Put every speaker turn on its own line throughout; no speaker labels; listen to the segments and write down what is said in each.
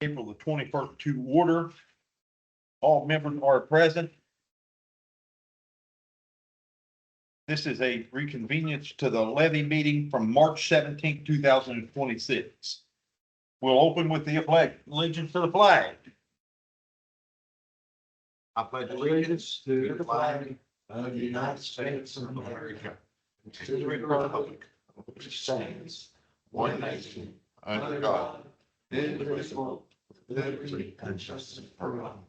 April the 21st to order. All members are present. This is a reconvenience to the levy meeting from March 17th, 2026. We'll open with the allegiance to the flag. I pledge allegiance to the flag of the United States of America, and to the republic which stands one nation under God, indivisible, with liberty and justice for all.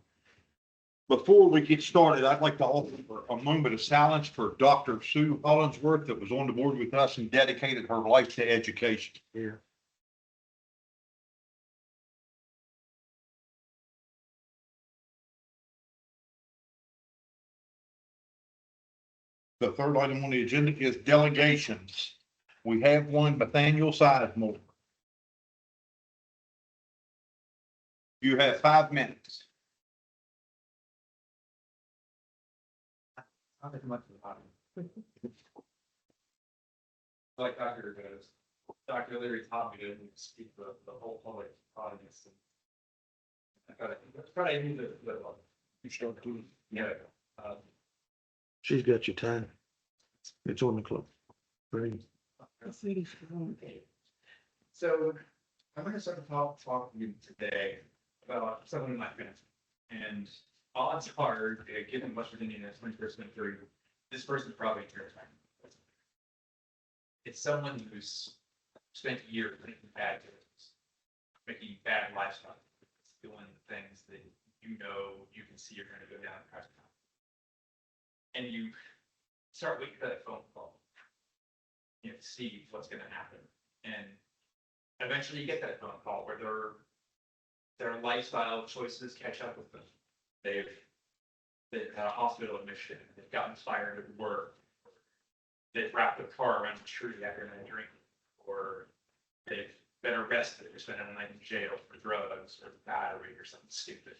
Before we get started, I'd like to offer a moment of silence for Dr. Sue Hollingsworth that was on the board with us and dedicated her life to education. Here. The third item on the agenda is delegations. We have one, Nathaniel Sizemore. You have 5 minutes.
I'll take much of the bottom. Like Dr. goes, Dr. Leary taught me to speak the whole public audience. I use it.
You start doing.
Yeah.
She's got your time. It's on the clock. Great.
So I'm going to start to talk to you today about someone in my family. And odds are, given West Virginia in the 21st century, this person's probably here. It's someone who's spent years making bad choices, making bad lifestyle, doing the things that you can see you're going to go down the path. And you start waiting for that phone call, to see what's going to happen. And eventually you get that phone call where their lifestyle choices catch up with them. They've had a hospital admission, they've gotten fired at work, they've wrapped a car around a tree after a drink, or they've been arrested or spent a night in jail for drugs or battery or something stupid.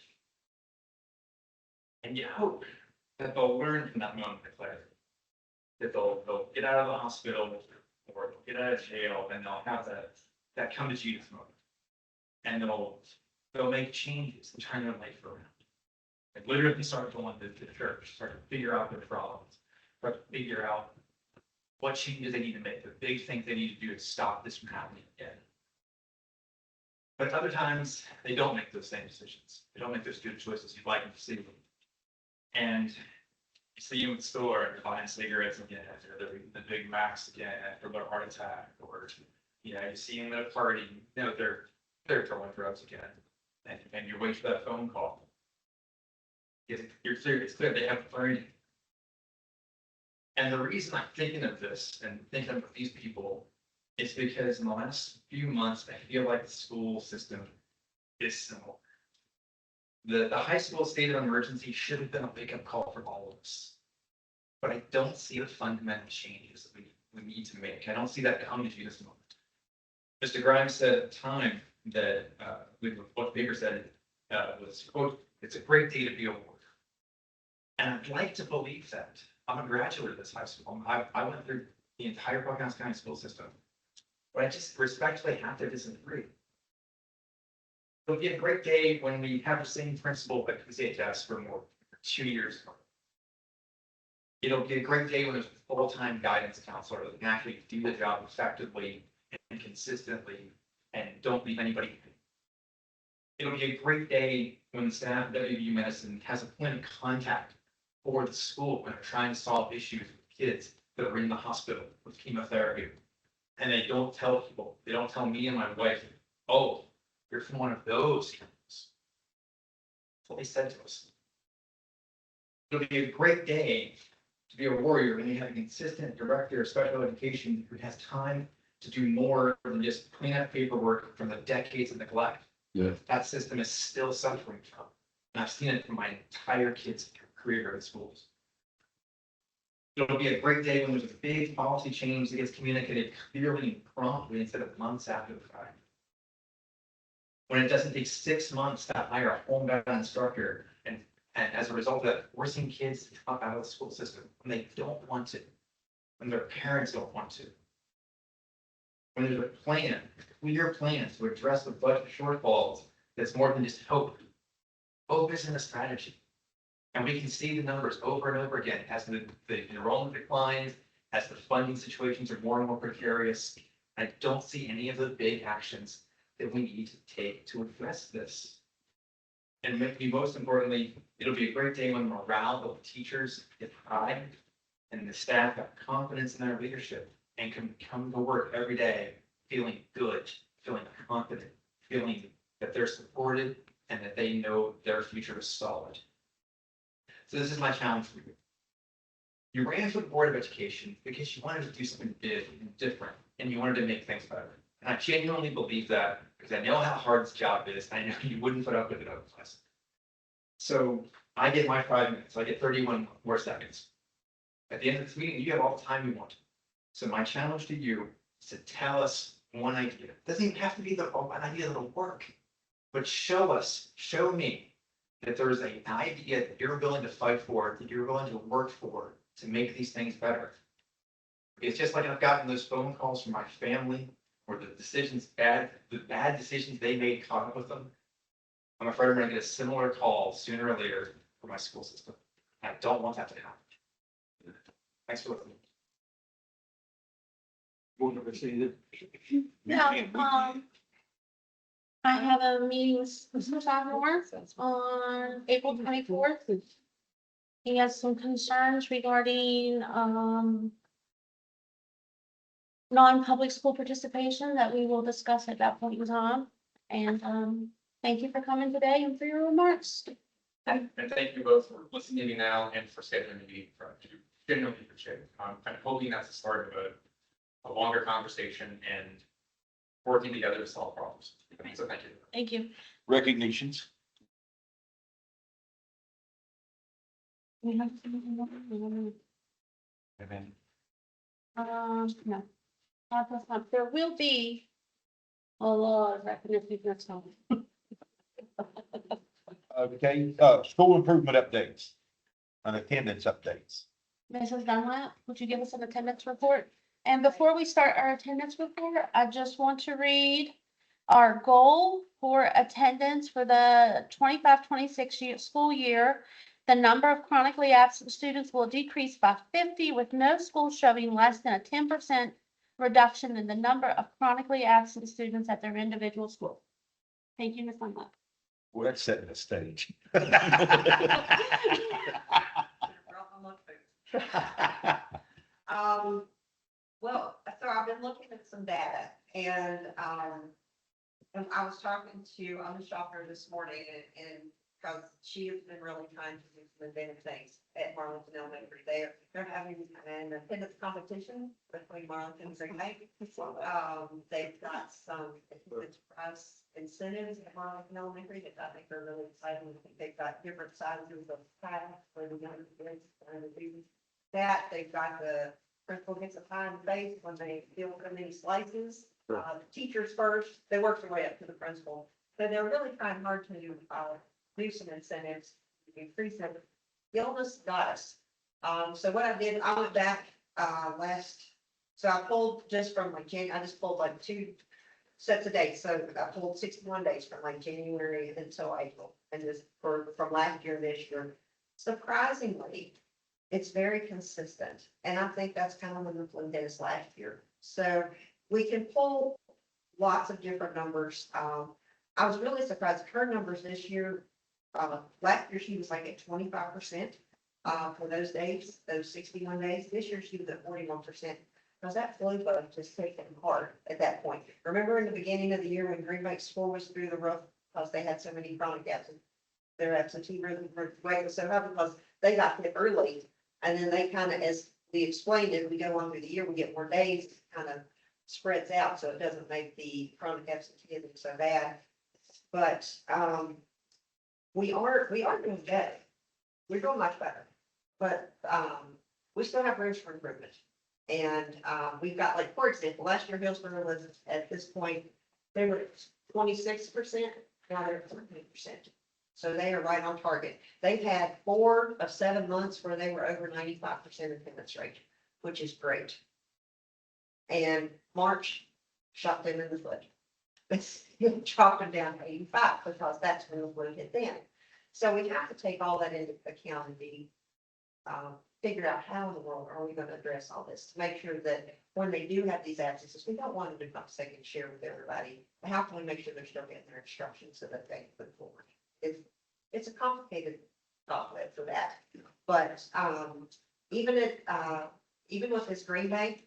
And you hope that they'll learn from that moment of clarity, that they'll get out of the hospital or get out of jail, and they'll have that come to Jesus moment, and they'll make changes and turn their life around. And literally start going to the church, start to figure out their problems, start to figure out what changes they need to make, the big things they need to do to stop this from happening again. But other times, they don't make those same decisions. They don't make those good choices you'd like them to see. And you see them in the store and they're buying cigarettes again, or they're eating the Big Macs again after their heart attack, or you see them at a party, they're throwing drugs again, and you're waiting for that phone call. It's clear they haven't learned. And the reason I'm thinking of this and thinking of these people is because in the last few months, I feel like the school system is similar. The high school state of emergency should have been a wake-up call for all of us. But I don't see the fundamental changes that we need to make. I don't see that coming to you this moment. Mr. Grimes said at the time that what the paper said was, quote, "It's a great day to be a warrior." And I'd like to believe that. I'm a graduate of this high school. I went through the entire Pocahontas County school system. But I just respectfully have to disagree. It'll be a great day when we have the same principal at PCHS for 2 years. It'll be a great day when there's a full-time guidance counselor that can actually do the job effectively and consistently and don't leave anybody hanging. It'll be a great day when the staff at WVU Medicine has a point of contact for the school when they're trying to solve issues with kids that are in the hospital with chemotherapy. And they don't tell people, they don't tell me and my wife, "Oh, you're from one of those camps." That's what they said to us. It'll be a great day to be a warrior when you have a consistent director of special education who has time to do more than just clean up paperwork from the decades of neglect.
Yeah.
That system is still suffering from. And I've seen it from my entire kid's career at schools. It'll be a great day when there's a big policy change that gets communicated clearly and promptly instead of months after the fact. When it doesn't take 6 months to hire a homebound instructor, and as a result of that, forcing kids to drop out of the school system when they don't want to, when their parents don't want to. When there's a plan, a clear plan to address the budget shortfalls that's more than just hope. Hope isn't a strategy. And we can see the numbers over and over again as the enrollment declines, as the funding situations are more and more precarious. I don't see any of the big actions that we need to take to address this. And maybe most importantly, it'll be a great day when morale of the teachers is high and the staff have confidence in their leadership and can come to work every day feeling good, feeling confident, feeling that they're supported and that they know their future is solid. So this is my challenge for you. You ran for the Board of Education because you wanted to do something big and different, and you wanted to make things better. And I genuinely believe that because I know how hard this job is. I know you wouldn't put up with it otherwise. So I get my 5 minutes. I get 31 more seconds. At the end of this meeting, you have all the time you want. So my challenge to you is to tell us one idea. It doesn't even have to be an idea that'll work, but show me that there's an idea that you're willing to fight for, that you're willing to work for, to make these things better. It's just like I've gotten those phone calls from my family where the bad decisions they made caught up with them. I'm afraid I'm gonna get a similar call sooner or later for my school system. I don't want that to happen. Thanks for listening.
No, I have a meeting with Mr. Sophomore on April 24th. He has some concerns regarding, non-public school participation that we will discuss at that point in time. And, thank you for coming today and for your remarks.
And thank you both for listening to me now and for scheduling the meeting for you. Genuinely appreciate it. I'm hoping that's the start of a longer conversation and working together to solve problems. So thank you.
Thank you.
Recognitions.
We have no. Not this time. There will be a lot of recognition next time.
Okay, school improvement updates and attendance updates.
Mrs. Dunlap, would you give us an attendance report? And before we start our attendance report, I just want to read our goal for attendance for the 25-26 school year. The number of chronically absent students will decrease by 50, with no school showing less than a 10% reduction in the number of chronically absent students at their individual school. Thank you, Ms. Dunlap.
Well, that's setting the stage.
Well, so I've been looking at some data and I was talking to Ms. Shopper this morning and because she has been really trying to do some advanced things at Marlington Elementary. They're having an attendance competition between Marlington and Green Lake. They've got some price incentives at Marlington Elementary that I think are really exciting. I think they've got different sizes of tasks for the younger kids and the do that. They've got the principal gets a pie in the face when they fill so many slices. The teachers first, they work their way up to the principal. So they're really trying hard to do some incentives, increase them. Illness got us. So what I did, I went back so I pulled just from like January, I just pulled like 2 sets of dates. So I pulled 61 days from like January until April, and just from last year to this year. Surprisingly, it's very consistent. And I think that's kind of what the flu did us last year. So we can pull lots of different numbers. I was really surprised at her numbers this year. Last year she was like at 25% for those days, those 61 days. This year she was at 41%. Because that flu bug just hit them hard at that point. Remember in the beginning of the year when Green Lake School was through the roof because they had so many chronic absence, their absentee rate was so high because they got hit early. And then they kind of, as we explained, as we go on through the year, we get more days, it kind of spreads out, so it doesn't make the chronic absenteeism so bad. But we are doing better. We're doing much better. But we still have room for improvement. And we've got, like, for example, last year Hillsborough was at this point, they were 26%, now they're at 13%. So they are right on target. They've had 4 of 7 months where they were over 95% attendance rate, which is great. And March shot them in the foot. It's dropping down to 85 because that's when we hit then. So we have to take all that into account and be, figure out how in the world are we gonna address all this to make sure that when they do have these absences, we don't want them to come second share with everybody. But how can we make sure they're still getting their instructions so that they can put forward? It's a complicated topic for that. But, even with this Green Bay,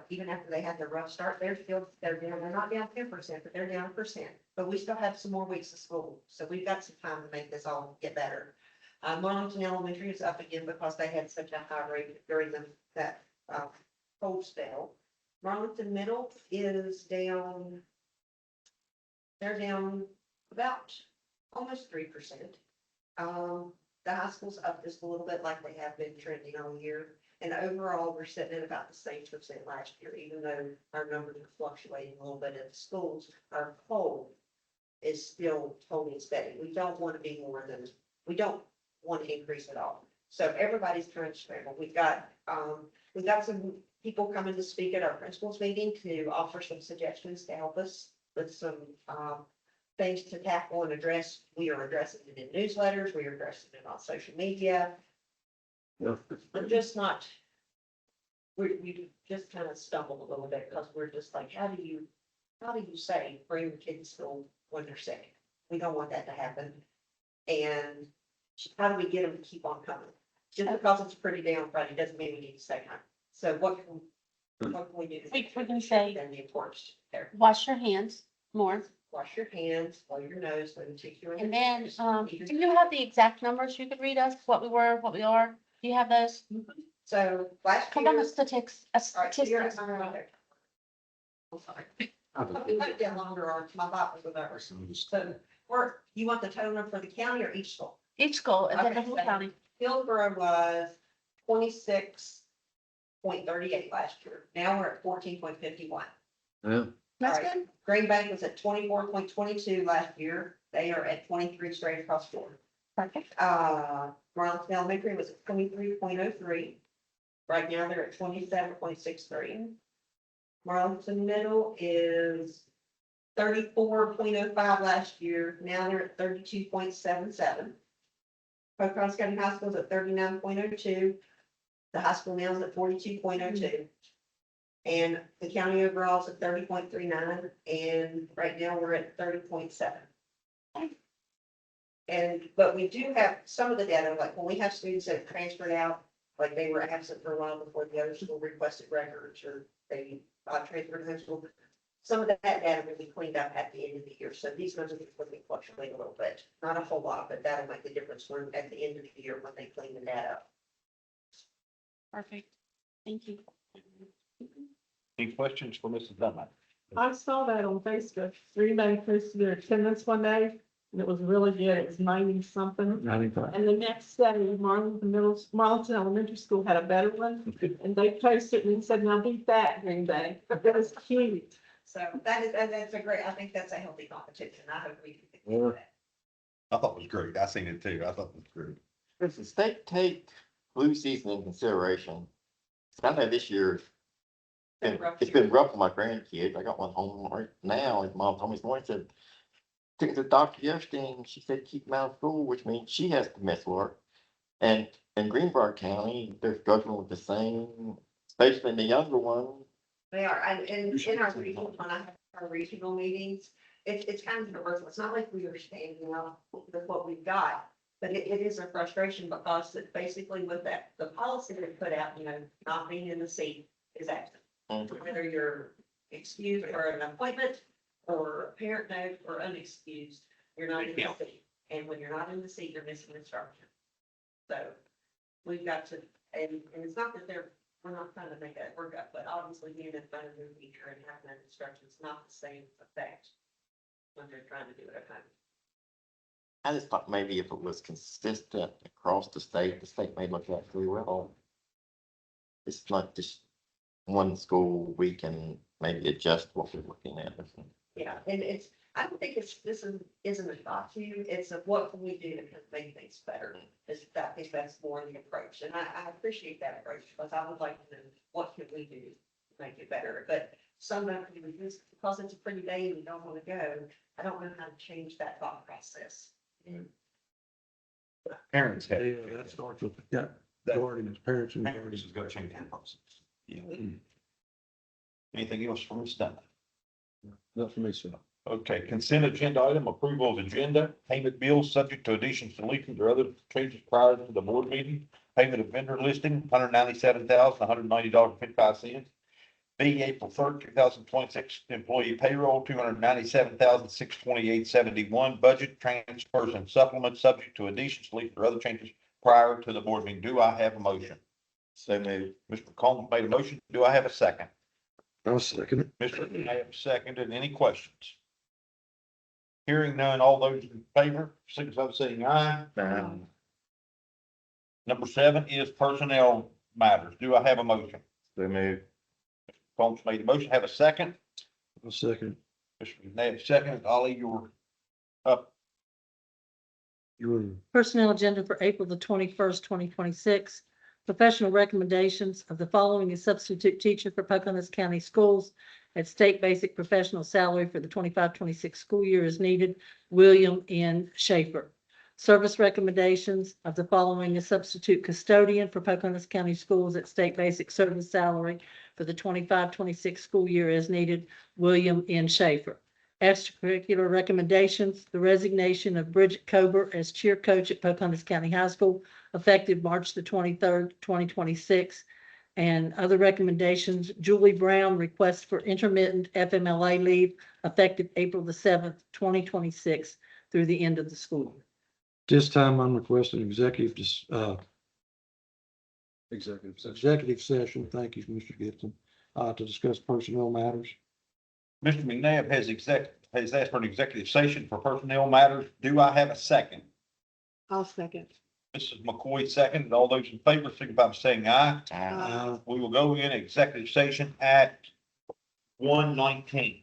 even after they had their rough start, they're down, they're not down 10%, but they're down 1%. But we still have some more weeks of school, so we've got some time to make this all get better. Marlington Elementary is up again because they had such a high rate during that cold spell. Marlington Middle is down, they're down about almost 3%. The high school's up just a little bit like they have been trending all year. And overall, we're sitting at about the same percent last year, even though our numbers are fluctuating a little bit at the schools. Our whole is still holding steady. We don't want to be more than, we don't want to increase at all. So everybody's trying to scramble. We've got some people coming to speak at our principals meeting to offer some suggestions to help us with some, things to tackle and address. We are addressing it in newsletters. We are addressing it on social media.
Yeah.
I'm just not, we just kind of stumbled a little bit because we're just like, how do you say bring the kids to school when they're sick? We don't want that to happen. And how do we get them to keep on coming? Just because it's pretty day on Friday doesn't mean we need to stay home. So what can we do?
We can say-
Then the importance there.
Wash your hands more.
Wash your hands, blow your nose, let them take you.
And then, do you have the exact numbers you could read us, what we were, what we are? Do you have those?
So last
Come on,
year.
a statistics,
All right, so you're-
statistics.
I'm sorry. We put it down longer on my Bible with ours. So, you want the total number for the county or each school?
Each school, and then the
Okay,
whole
so-
county.
Hillsborough was 26.38 last year. Now we're at 14.51.
Yeah.
That's
All right.
good.
Green Bank was at 24.22 last year. They are at 23 straight across the board.
Perfect.
Marlton Elementary was at 23.03. Right now they're at 27.63. Marlton Middle is 34.05 last year. Now they're at 32.77. Pocahontas County High School is at 39.02. The high school now is at 42.02. And the county overall is at 30.39, and right now we're at 30.7. But we do have some of the data, like when we have students that have transferred out, like they were absent for a while before the other school requested records, or they transferred to high school. Some of that data will be cleaned up at the end of the year, so these numbers will fluctuate a little bit, not a whole lot, but that'll make the difference when, at the end of the year, when they clean the data up.
Perfect. Thank you.
Any questions for Mrs. Dunlap?
I saw that on Facebook. Green Bay posted their attendance one day, and it was really good. It was 90 something.
95.
And the next day, Marlton Elementary School had a better one, and they posted and said, "Now beat that, Green Bay." It was cute.
So that's a great, I think that's a healthy competition. I hope we can
Yeah.
continue that.
I thought it was great. I seen it too. I thought it was great.
Does the state take flu season in consideration? 'Cause I know this year, it's been rough for my grandkids. I got one home right now. His mom told me this morning, said, took it to the doctor yesterday, and she said, keep him out of school, which means she has to miss work. And in Greenbrier County, they're struggling with the same, especially in the younger one.
They are, and in our regional, when I have our regional meetings, it's kind of universal. It's not like we are standing up with what we've got. But it is a frustration because it basically with that, the policy they put out, not being in the seat is absent. Whether you're excused for an appointment or a parent note or unexcused, you're not in the seat. And when you're not in the seat, you're missing instruction. So we've got to, and it's not that we're not trying to make that work up, but obviously being in front of your teacher and having that instruction is not the same effect when they're trying to do it at home.
I just thought maybe if it was consistent across the state may look at really well. It's not just one school, we can maybe adjust what we're looking at.
Yeah, and I don't think isn't a thought to you, it's a what can we do to kind of make things better? I think that's more the approach, and I appreciate that approach, because I would like to know what can we do make it better, but some of you, because it's a pretty day and you don't want to go, I don't know how to change that thought process.
Parents have.
Yeah, that starts with, yeah, guardians, parents and
Parents
guardians.
has got to change that process. Yeah. Anything else from Ms. Dunn?
Not for me, sir.
Okay, consent agenda item, approval of agenda, payment bills subject to additions, deletions, or other changes prior to the board meeting. Payment of vendor listing, $197,190.55. B, April 3rd, 2026, employee payroll, $297,628.71. Budget transfers and supplements subject to additions, deletions, or other changes prior to the board meeting. Do I have a motion?
So moved.
Mr. McCollum made a motion. Do I have a second?
I'll second it.
Mr. Knapp seconded. Any questions? Hearing none, all those in favor, signify by saying aye. Number 7 is personnel matters. Do I have a motion?
So moved.
Combs made a motion. Have a second?
I'll second
Mr. Knapp seconded. Ollie, you're up.
your,
Personnel agenda for April the 21st, 2026. Professional recommendations of the following is substitute teacher for Pocahontas County Schools at state basic professional salary for the 25-26 school year is needed, William N. Schaefer. Service recommendations of the following is substitute custodian for Pocahontas County Schools at state basic service salary for the 25-26 school year as needed, William N. Schaefer. Extracurricular recommendations, the resignation of Bridget Kober as cheer coach at Pocahontas County High School effective March the 23rd, 2026. And other recommendations, Julie Brown requests for intermittent FMLA leave effective April the 7th, 2026 through the end of the school year.
this time I'm requesting executive session. Thank you, Mr. Gibson, to discuss personnel matters.
Mr. McNabb has asked for an executive session for personnel matters. Do I have a second?
I'll second.
Mrs. McCoy seconded. All those in favor, signify by saying aye. We will go in executive session at 1:19.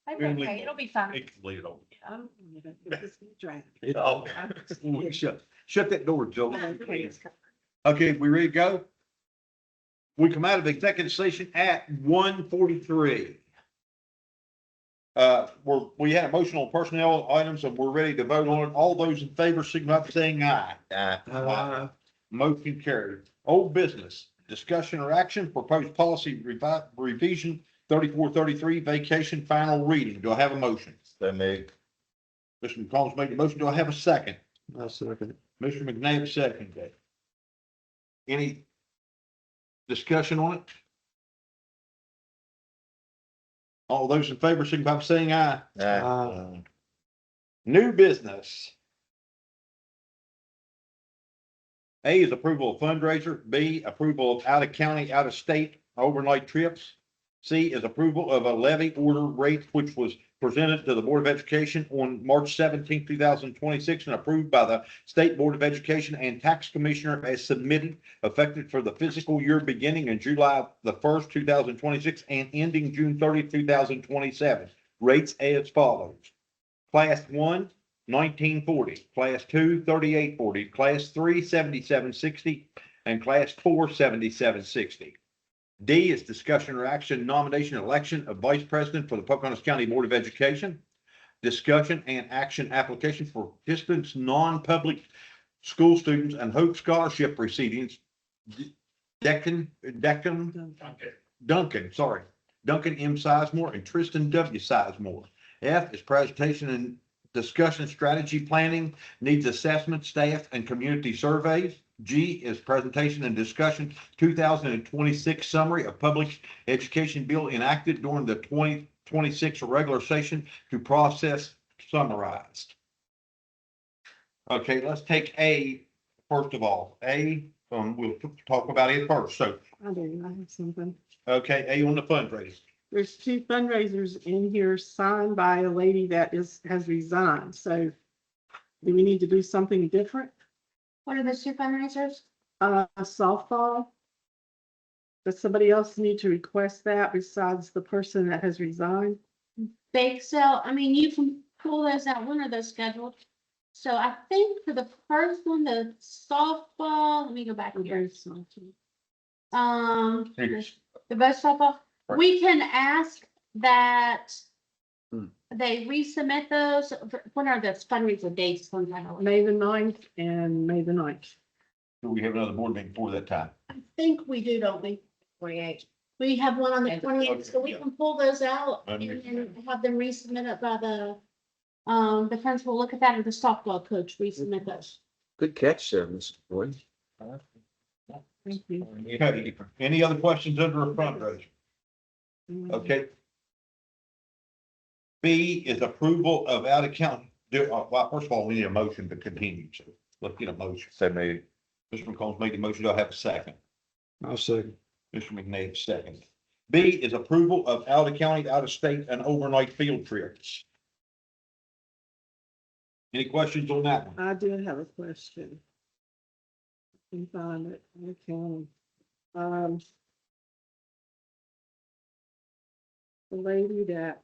That's okay, it'll be fine.
It can lead it over.
Oh, shut that door, Joe. Okay, we ready to go? We come out of executive session at 1:43. We had a motion on personnel items and we're ready to vote on it. All those in favor, signify by saying aye. Aye. Motion carried. Old business, discussion or action, proposed policy revision 3433, vacation, final reading. Do I have a motion?
So moved.
Mr. McCollum's made the motion. Do I have a second?
I'll second it.
Mr. McNabb seconded. Any discussion on it? All those in favor, signify by saying aye. New business. A is approval of fundraiser. B, approval of out of county, out of state overnight trips. C is approval of a levy order rate, which was presented to the Board of Education on March 17, 2026, and approved by the State Board of Education and Tax Commissioner as submitted, effective for the fiscal year beginning in July the 1st, 2026, and ending June 30, 2027. Rates as follows. Class 1, 1940, Class 2, 3840, Class 3, 7760, and Class 4, 7760. D is discussion or action, nomination, election of vice president for the Pocahontas County Board of Education. Discussion and action application for participants, non-public school students and Hope Scholarship recipients. Duncan M. Sizemore and Tristan W. Sizemore. F is presentation and discussion strategy planning, needs assessment, staff and community surveys. G is presentation and discussion 2026 summary of public education bill enacted during the 2026 regular session to process summarized. Okay, let's take A first of all. A, we'll talk about it first. So,
I have something.
okay, A on the fundraising.
There's two fundraisers in here signed by a lady that has resigned, so do we need to do something different?
What are the two fundraisers?
Softball. Does somebody else need to request that besides the person that has resigned?
Bake sale, I mean, you can pull those out. When are those scheduled? So I think for the first one, the softball, let me go back here. The best softball, we can ask that they resubmit those. When are the fundraiser dates?
May the 9th and May the 9th.
Do we have another board meeting before that time?
I think we do, don't we? 28. We have one on the 28th, so we can pull those out and then have them resubmit it by the friends will look at that, and the softball coach resubmit those.
Good catch there, Mr. Boyd.
Thank you.
Okay, any other questions under a fundraiser? Okay. B is approval of out of county. Well, first of all, we need a motion to continue. So let's get a motion.
So moved.
Mr. McCollum's made the motion. Do I have a second?
I'll second.
Mr. McNabb second. B is approval of out of county, out of state and overnight field trips. Any questions on that one?
I did have a question. I can find it. Okay. The lady that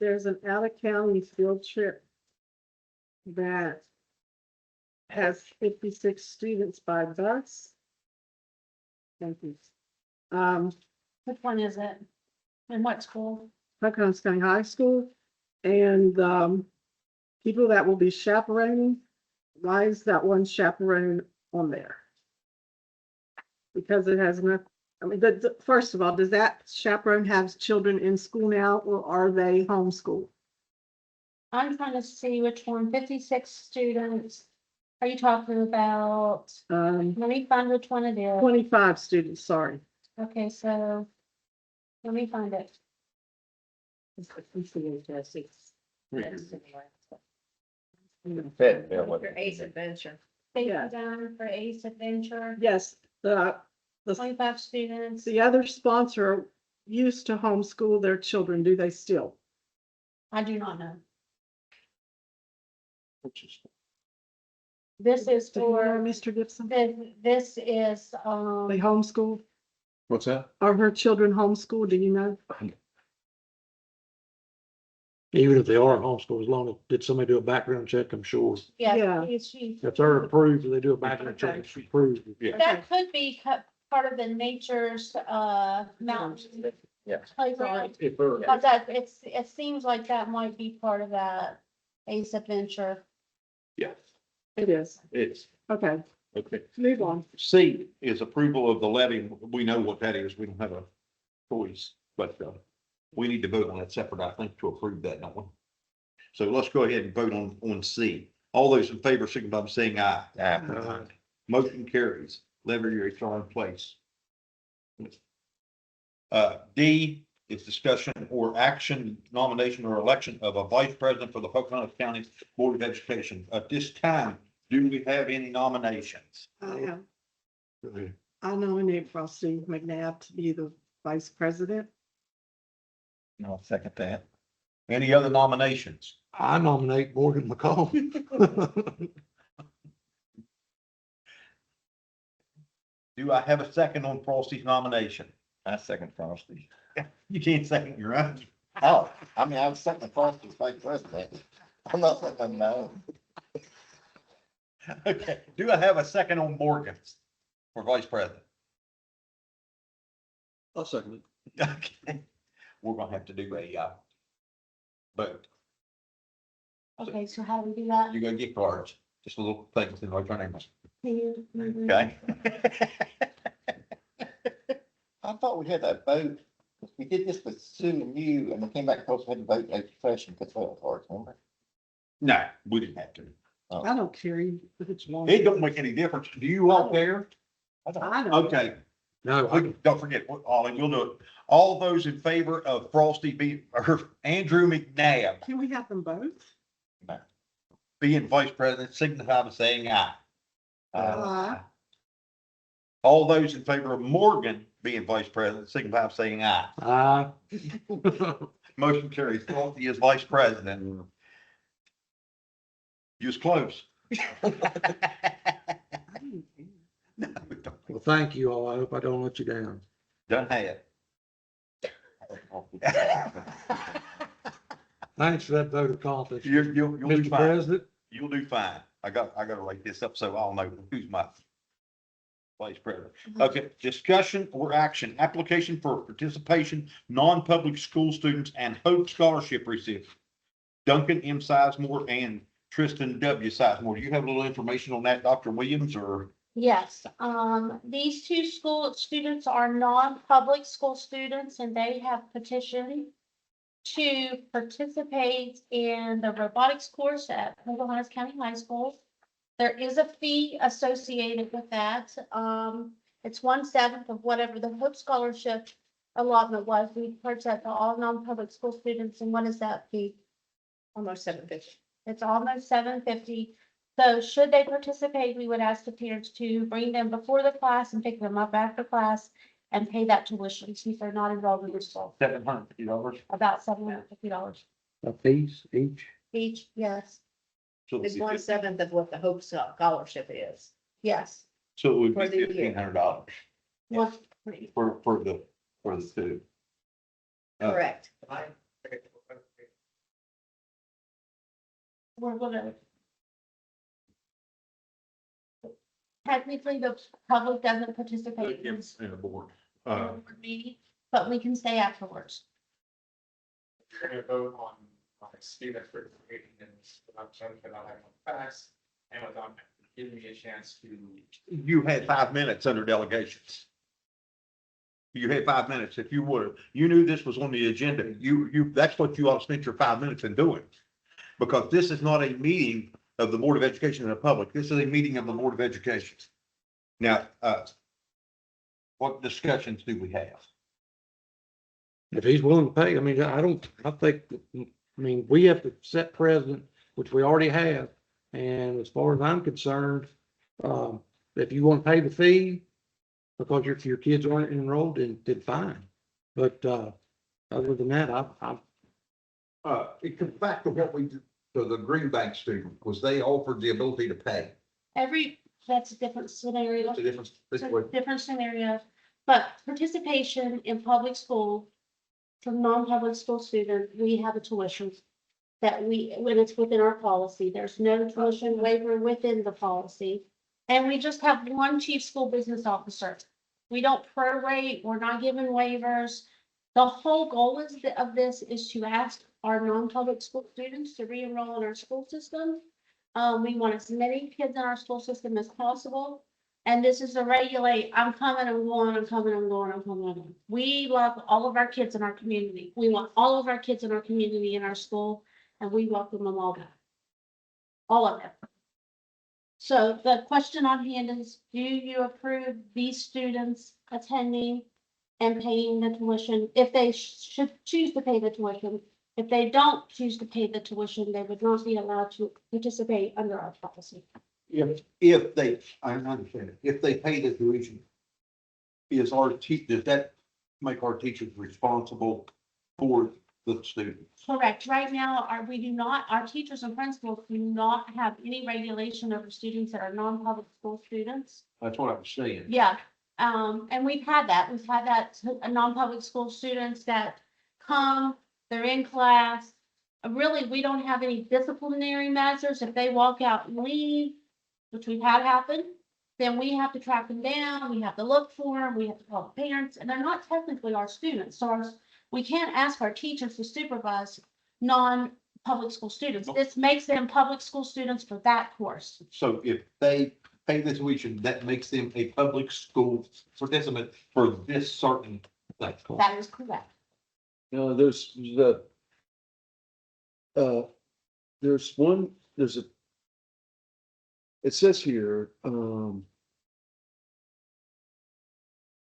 there's an out of county field trip that has 56 students by bus. Thank you.
Which one is it? And what school?
Pocahontas County High School, and people that will be chaperoning, why is that one chaperone on there? Because it has not, I mean, first of all, does that chaperone have children in school now, or are they homeschooled?
I'm trying to see which one. 56 students. Are you talking about? Let me find which one it is.
25 students, sorry.
Okay, so let me find it.
For Ace Adventure.
Thank
Yeah.
you, Don, for Ace Adventure.
Yes, the
25 students.
other sponsor used to homeschool their children, do they still?
I do not know. This is
Do you know,
for,
Mr. Gibson?
this is,
They homeschool?
What's that?
Are her children homeschooled? Do you know?
Even if they are homeschooled, as long as, did somebody do a background check, I'm sure.
Yeah.
yeah, she,
If they're approved, they do a background check, it's approved.
Yeah.
that could be part of the nature's, mountain.
Yeah.
Playground.
If they're.
But that, it seems like that might be part of that Ace Adventure.
Yes,
It is.
it's,
Okay,
okay.
move on.
C is approval of the levy. We know what that is. We don't have a choice, but, we need to vote on that separate, I think, to approve that, don't we? So let's go ahead and vote on C. All those in favor, signify by saying aye. Motion carries. Levy rates are in place. D is discussion or action, nomination or election of a vice president for the Pocahontas County Board of Education. At this time, do we have any nominations?
I nominate Frosty McNabb to be the vice president.
I'll second that.
Any other nominations?
I nominate Morgan McCall.
Do I have a second on Frosty's nomination?
I second Frosty.
You can't second your own.
Oh, I mean, I was second Frosty's vice president. I'm not second, no.
Okay, do I have a second on Morgan's for vice president?
I'll second it.
Okay, we're gonna have to do a, vote.
Okay, so how do we do that?
You gotta get cards, just a little things in like your name.
Can you-
Okay?
I thought we had that vote. We did this with Sue and you, and we came back, and we had to vote in extra session because we cards, remember?
No, we didn't have to.
I don't care if it's long.
It don't make any difference. Do you all care?
I know.
Okay,
No,
don't forget, Ollie, we'll do it. All those in favor of Frosty or Andrew McNabb
Can we have them both?
being vice president, signify by saying aye.
Aye.
All those in favor of Morgan being vice president, signify by saying aye. Motion carries. Frosty is vice president. You was close. No, don't.
well, thank you all. I hope I don't let you down.
Done had.
Thanks for that vote of confidence.
You'll do
Mr.
fine.
President,
You'll do fine. I gotta write this up so I'll know who's my vice president. Okay, discussion or action, application for participation, non-public school students and Hope Scholarship recipients. Duncan M. Sizemore and Tristan W. Sizemore. Do you have a little information on that, Dr. Williams, or?
Yes, these two students are non-public school students and they have petitioned to participate in the robotics course at Pocahontas County High School. There is a fee associated with that. It's 1/7 of whatever the Hope Scholarship allotment was. We charge that to all non-public school students. And what is that fee?
Almost $750.
It's almost $750. So should they participate, we would ask the parents to bring them before the class and pick them up after class and pay that tuition since they're not enrolled in the school.
$750.
About $750
a piece each.
each. Yes,
So
It's 1/7 of what the Hope Scholarship is.
yes.
So it would
For
be
the year.
$1,500
One-
for the two.
Correct.
We're gonna. Technically, the public doesn't participate in this
In the board.
board meeting, but we can stay afterwards.
You're gonna vote on students participating in this without having facts and without giving me a chance to.
You had 5 minutes under delegations. You had 5 minutes. If you would, you knew this was on the agenda. That's what you ought to spend your 5 minutes in doing. Because this is not a meeting of the Board of Education in the public. This is a meeting of the Board of Education. Now, what discussions do we have?
If he's willing to pay, I mean, we have to set precedent, which we already have. And as far as I'm concerned, if you want to pay the fee because your kids aren't enrolled, then fine. But, other than that,
It comes back to what we did to the Green Bank student, was they offered the ability to pay.
That's a different scenario.
It's a difference.
It's a different scenario, but participation in public school for non-public school students, we have a tuition that when it's within our policy, there's no tuition waiver within the policy. And we just have one chief school business officer. We don't prorate, we're not giving waivers. The whole goal of this is to ask our non-public school students to re-enroll in our school system. We want as many kids in our school system as possible. And this is to regulate, I'm coming, I'm going, I'm coming, I'm going, I'm coming, I'm going. We love all of our kids in our community. We want all of our kids in our community, in our school, and we welcome them all back. All of them. So the question on hand is, do you approve these students attending and paying the tuition? If they should choose to pay the tuition, if they don't choose to pay the tuition, they would not be allowed to participate under our policy.
If they, I understand it, if they pay the tuition, does that make our teachers responsible for the students?
Correct. Right now, our teachers and principals do not have any regulation over students that are non-public school students.
That's what I'm saying.
Yeah, and we've had that. We've had that non-public school students that come, they're in class. Really, we don't have any disciplinary measures. If they walk out and leave, which we've had happen, then we have to track them down. We have to look for them. We have to call the parents, and they're not technically our students. So we can't ask our teachers to supervise non-public school students. This makes them public school students for that course.
So if they pay the tuition, that makes them a public school participant for this certain thing.
That is correct.
It says here, who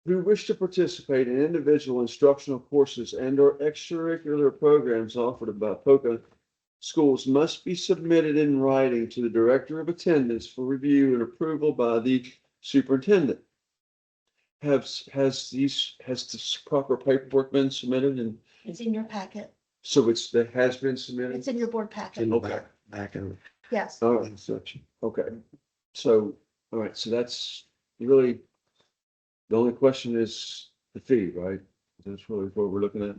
wish to participate in individual instructional courses and or extracurricular programs offered by Poca schools must be submitted in writing to the director of attendance for review and approval by the superintendent. Has this proper paperwork been submitted? And
It's in your packet.
so that has been submitted?
It's in your board packet.
Okay. Back in.
Yes.
All right, such, okay. So, all right, so that's really, the only question is the fee, right? That's really what we're looking at.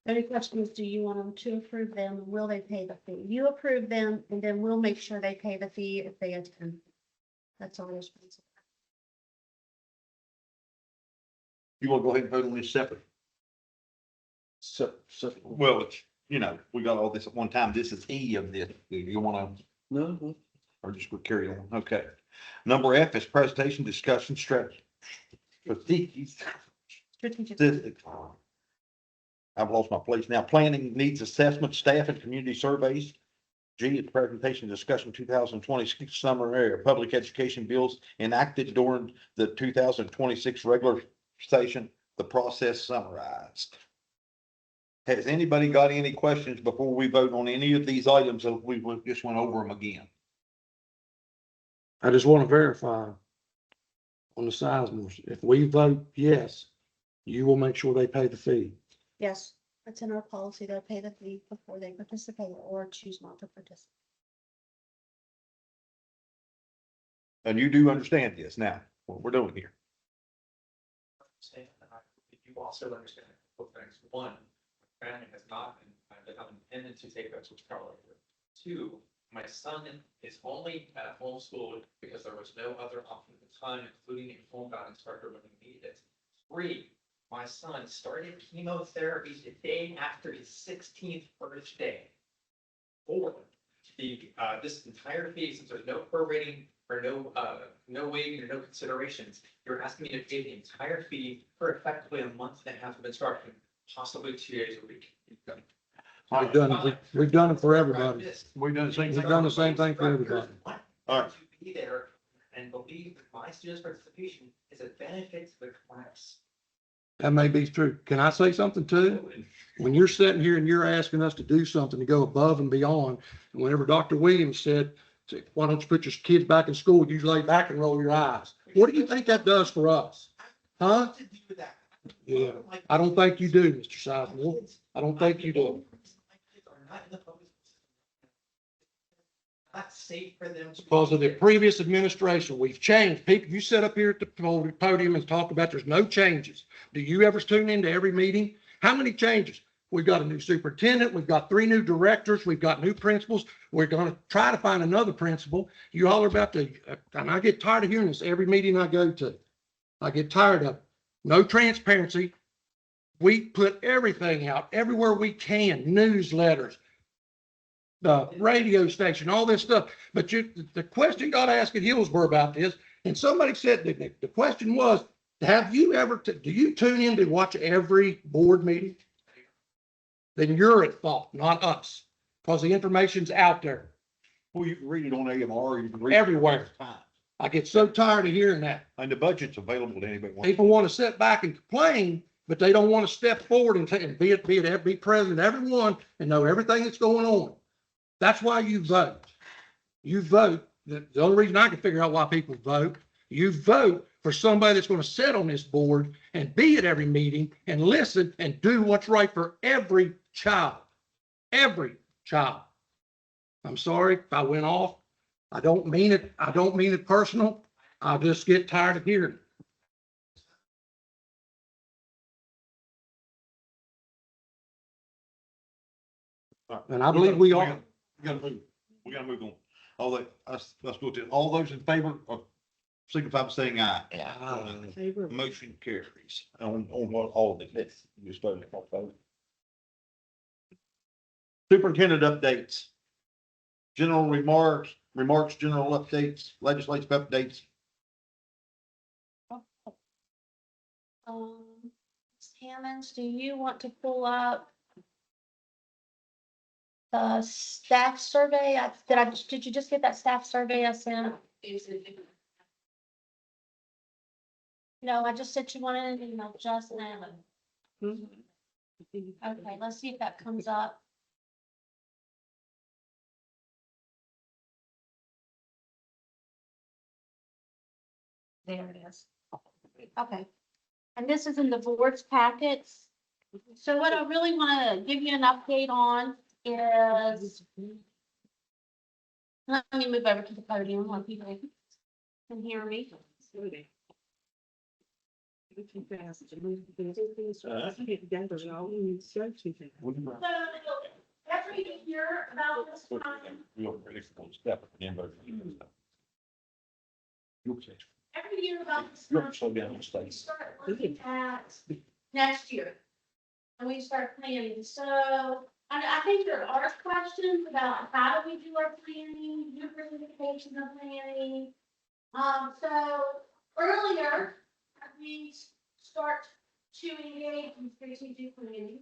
The only question is, do you want them to approve them? And will they pay the fee? You approve them, and then we'll make sure they pay the fee if they attend. That's our responsibility.
You want to go ahead and vote on this separate?
So,
Well, it's, we got all this at one time. This is E of this. Do you want to,
no,
or just we'll carry on? Okay. Number F is presentation, discussion, strategy.
Strategic.
I've lost my place now. Planning needs assessment, staff and community surveys. G is presentation, discussion, 2026 summer area, public education bills enacted during the 2026 regular session, the process summarized. Has anybody got any questions before we vote on any of these items? Or we just went over them again.
I just want to verify on the Sizemores, if we vote yes, you will make sure they pay the fee.
Yes, that's in our policy. They'll pay the fee before they participate or choose not to participate.
And you do understand this now, what we're doing here.
Understand, and I think you also understand a couple things. One, my family has not been intended to take that switch power over. Two, my son is only at homeschool because there was no other option at the time, including a homebound instructor when he needed it. Three, my son started chemotherapy the day after his 16th birthday. Four, this entire fee, since there's no prorating or no waiving or no considerations, you're asking me to pay the entire fee for effectively a month and a half of instruction, possibly 2 days a week.
We've done it for everybody.
We've done the same
We've
thing.
done the same thing for everybody.
All right.
To be there and believe that my students' participation is a benefit to the class.
That may be true. Can I say something too? When you're sitting here and you're asking us to do something to go above and beyond, and whenever Dr. Williams said, why don't you put your kids back in school, you lay back and roll your eyes. What do you think that does for us? Huh? Yeah, I don't think you do, Mr. Sizemore. I don't think you do.
That's safe for them.
Because of the previous administration, we've changed. People, you sit up here at the podium and talk about there's no changes. Do you ever tune into every meeting? How many changes? We've got a new superintendent, we've got 3 new directors, we've got new principals. We're gonna try to find another principal. You holler about and I get tired of hearing this every meeting I go to. I get tired of it. No transparency. We put everything out everywhere we can, newsletters, the radio station, all this stuff. But the question got asked at Hillsborough about this, and somebody said that the question was, have you ever, do you tune in to watch every board meeting? Then you're at fault, not us, because the information's out there
Well, you can read it on AMR, you can read it
everywhere. I get so tired of hearing that.
And the budget's available to anybody.
People want to sit back and complain, but they don't want to step forward and be present, everyone, and know everything that's going on. That's why you vote. You vote. The only reason I can figure out why people vote, you vote for somebody that's going to sit on this board and be at every meeting and listen and do what's right for every child. Every child. I'm sorry if I went off. I don't mean it. I don't mean it personal. I just get tired of hearing it. And I believe we are.
We gotta move. We gotta move on. All that, let's go to, all those in favor of, signify by saying aye.
Favor.
Motion carries on what, all of this. You started. Superintendent updates. General remarks, general updates, legislative updates.
Ms. Hammonds, do you want to pull up the staff survey? Did you just get that staff survey I sent? No, I just sent you one in an email just now. Okay, let's see if that comes up. There it is. Okay. And this is in the board's packets. So what I really want to give you an update on is, let me move over to the podium while people can hear me.
Too fast to move things. Get together and all we need to go too fast.
So every year about this time, every year about this time, we start looking at next year. And we start planning. So I think there are questions about how do we do our planning, diversification of planning. So earlier, we start to engage in strategic planning.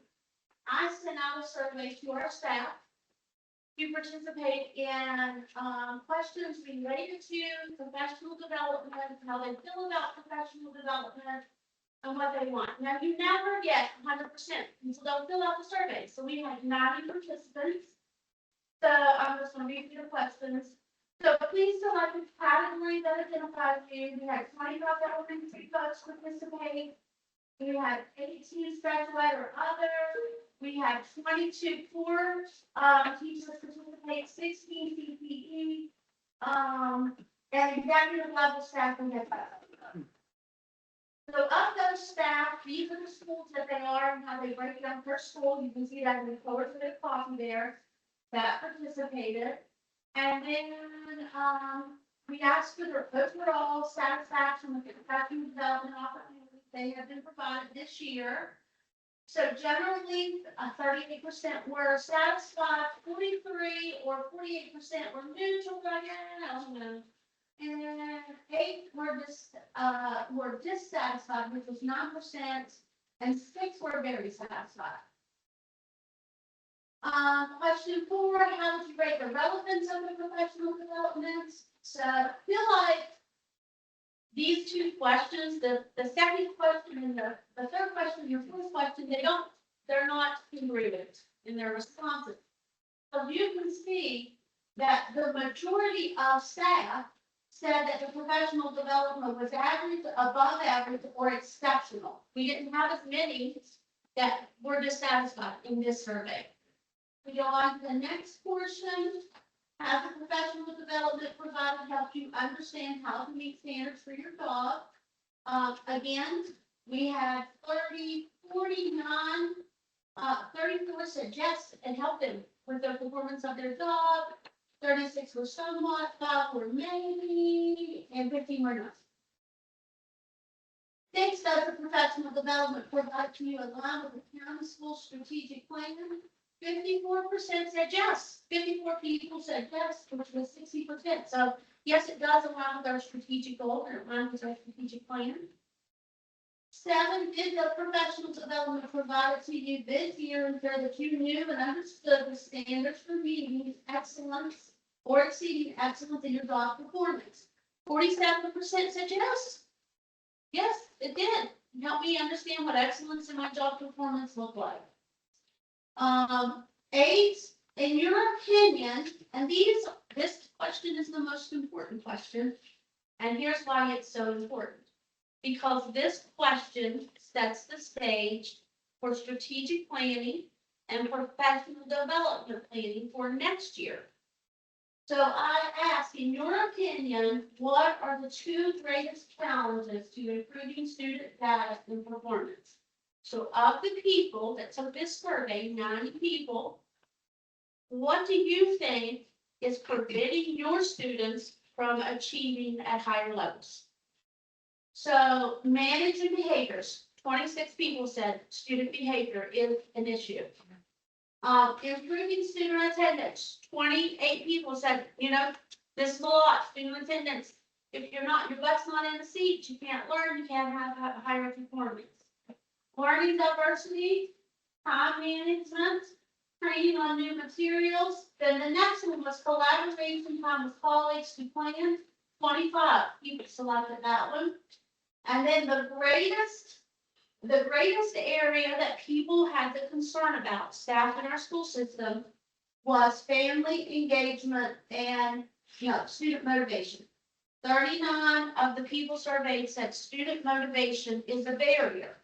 I sent out a survey to our staff to participate in questions related to professional development, how they feel about professional development, and what they want. Now, you never get 100%. People don't fill out the survey. So we had 90 participants. So I'm just going to read you the questions. So please select a category that identifies you. We had 25 elementary folks participate. We had 18 special ed or other. We had 22 core teachers participate, 16 CPE, and executive level staff we had 5. So of those staff, these are the schools that they are and how they break it down per school. You can see that in the colors of the coffee there that participated. And then we asked for their overall satisfaction with the professional development opportunities they have been provided this year. So generally, 38% were satisfied, 43 or 48% were neutral, I don't know. And 8 were dissatisfied, which was 9%, and 6 were very satisfied. Question 4, how would you rate the relevance of the professional development? So I feel like these 2 questions, the second question and the third question, your fourth question, they're not congruent in their responses. So you can see that the majority of staff said that the professional development was average, above average, or exceptional. We didn't have as many that were dissatisfied in this survey. We go on to the next portion. Has the professional development provided helped you understand how to meet standards for your dog? Again, we had 34 said yes, and helped them with the performance of their dog. 36 were somewhat, 5 were maybe, and 15 were not. 6, does the professional development provide to you align with the county school strategic plan? 54% said yes. 54 people said yes, which was 60%. So yes, it does align with our strategic goal and it aligns with our strategic plan. 7, did the professional development provided to you this year ensure that you knew and understood the standards for meeting excellence or exceeding excellence in your dog performance? 47% said yes. Yes, it did. Help me understand what excellence in my dog performance looked like. 8, in your opinion, and this question is the most important question, and here's why it's so important. Because this question sets the stage for strategic planning and professional development planning for next year. So I ask, in your opinion, what are the 2 greatest challenges to improving student data and performance? So of the people that took this survey, 90 people, what do you think is preventing your students from achieving at higher levels? So managing behaviors, 26 people said student behavior is an issue. Improving student attendance, 28 people said, this is a lot, student attendance. If your butt's not in the seat, you can't learn, you can't have higher performance. Learning diversity, time management, training on new materials. Then the next one was collaboration time with colleagues to plan. 25 people selected that one. And then the greatest area that people had the concern about, staff in our school system, was family engagement and student motivation. 39 of the people surveyed said student motivation is a barrier.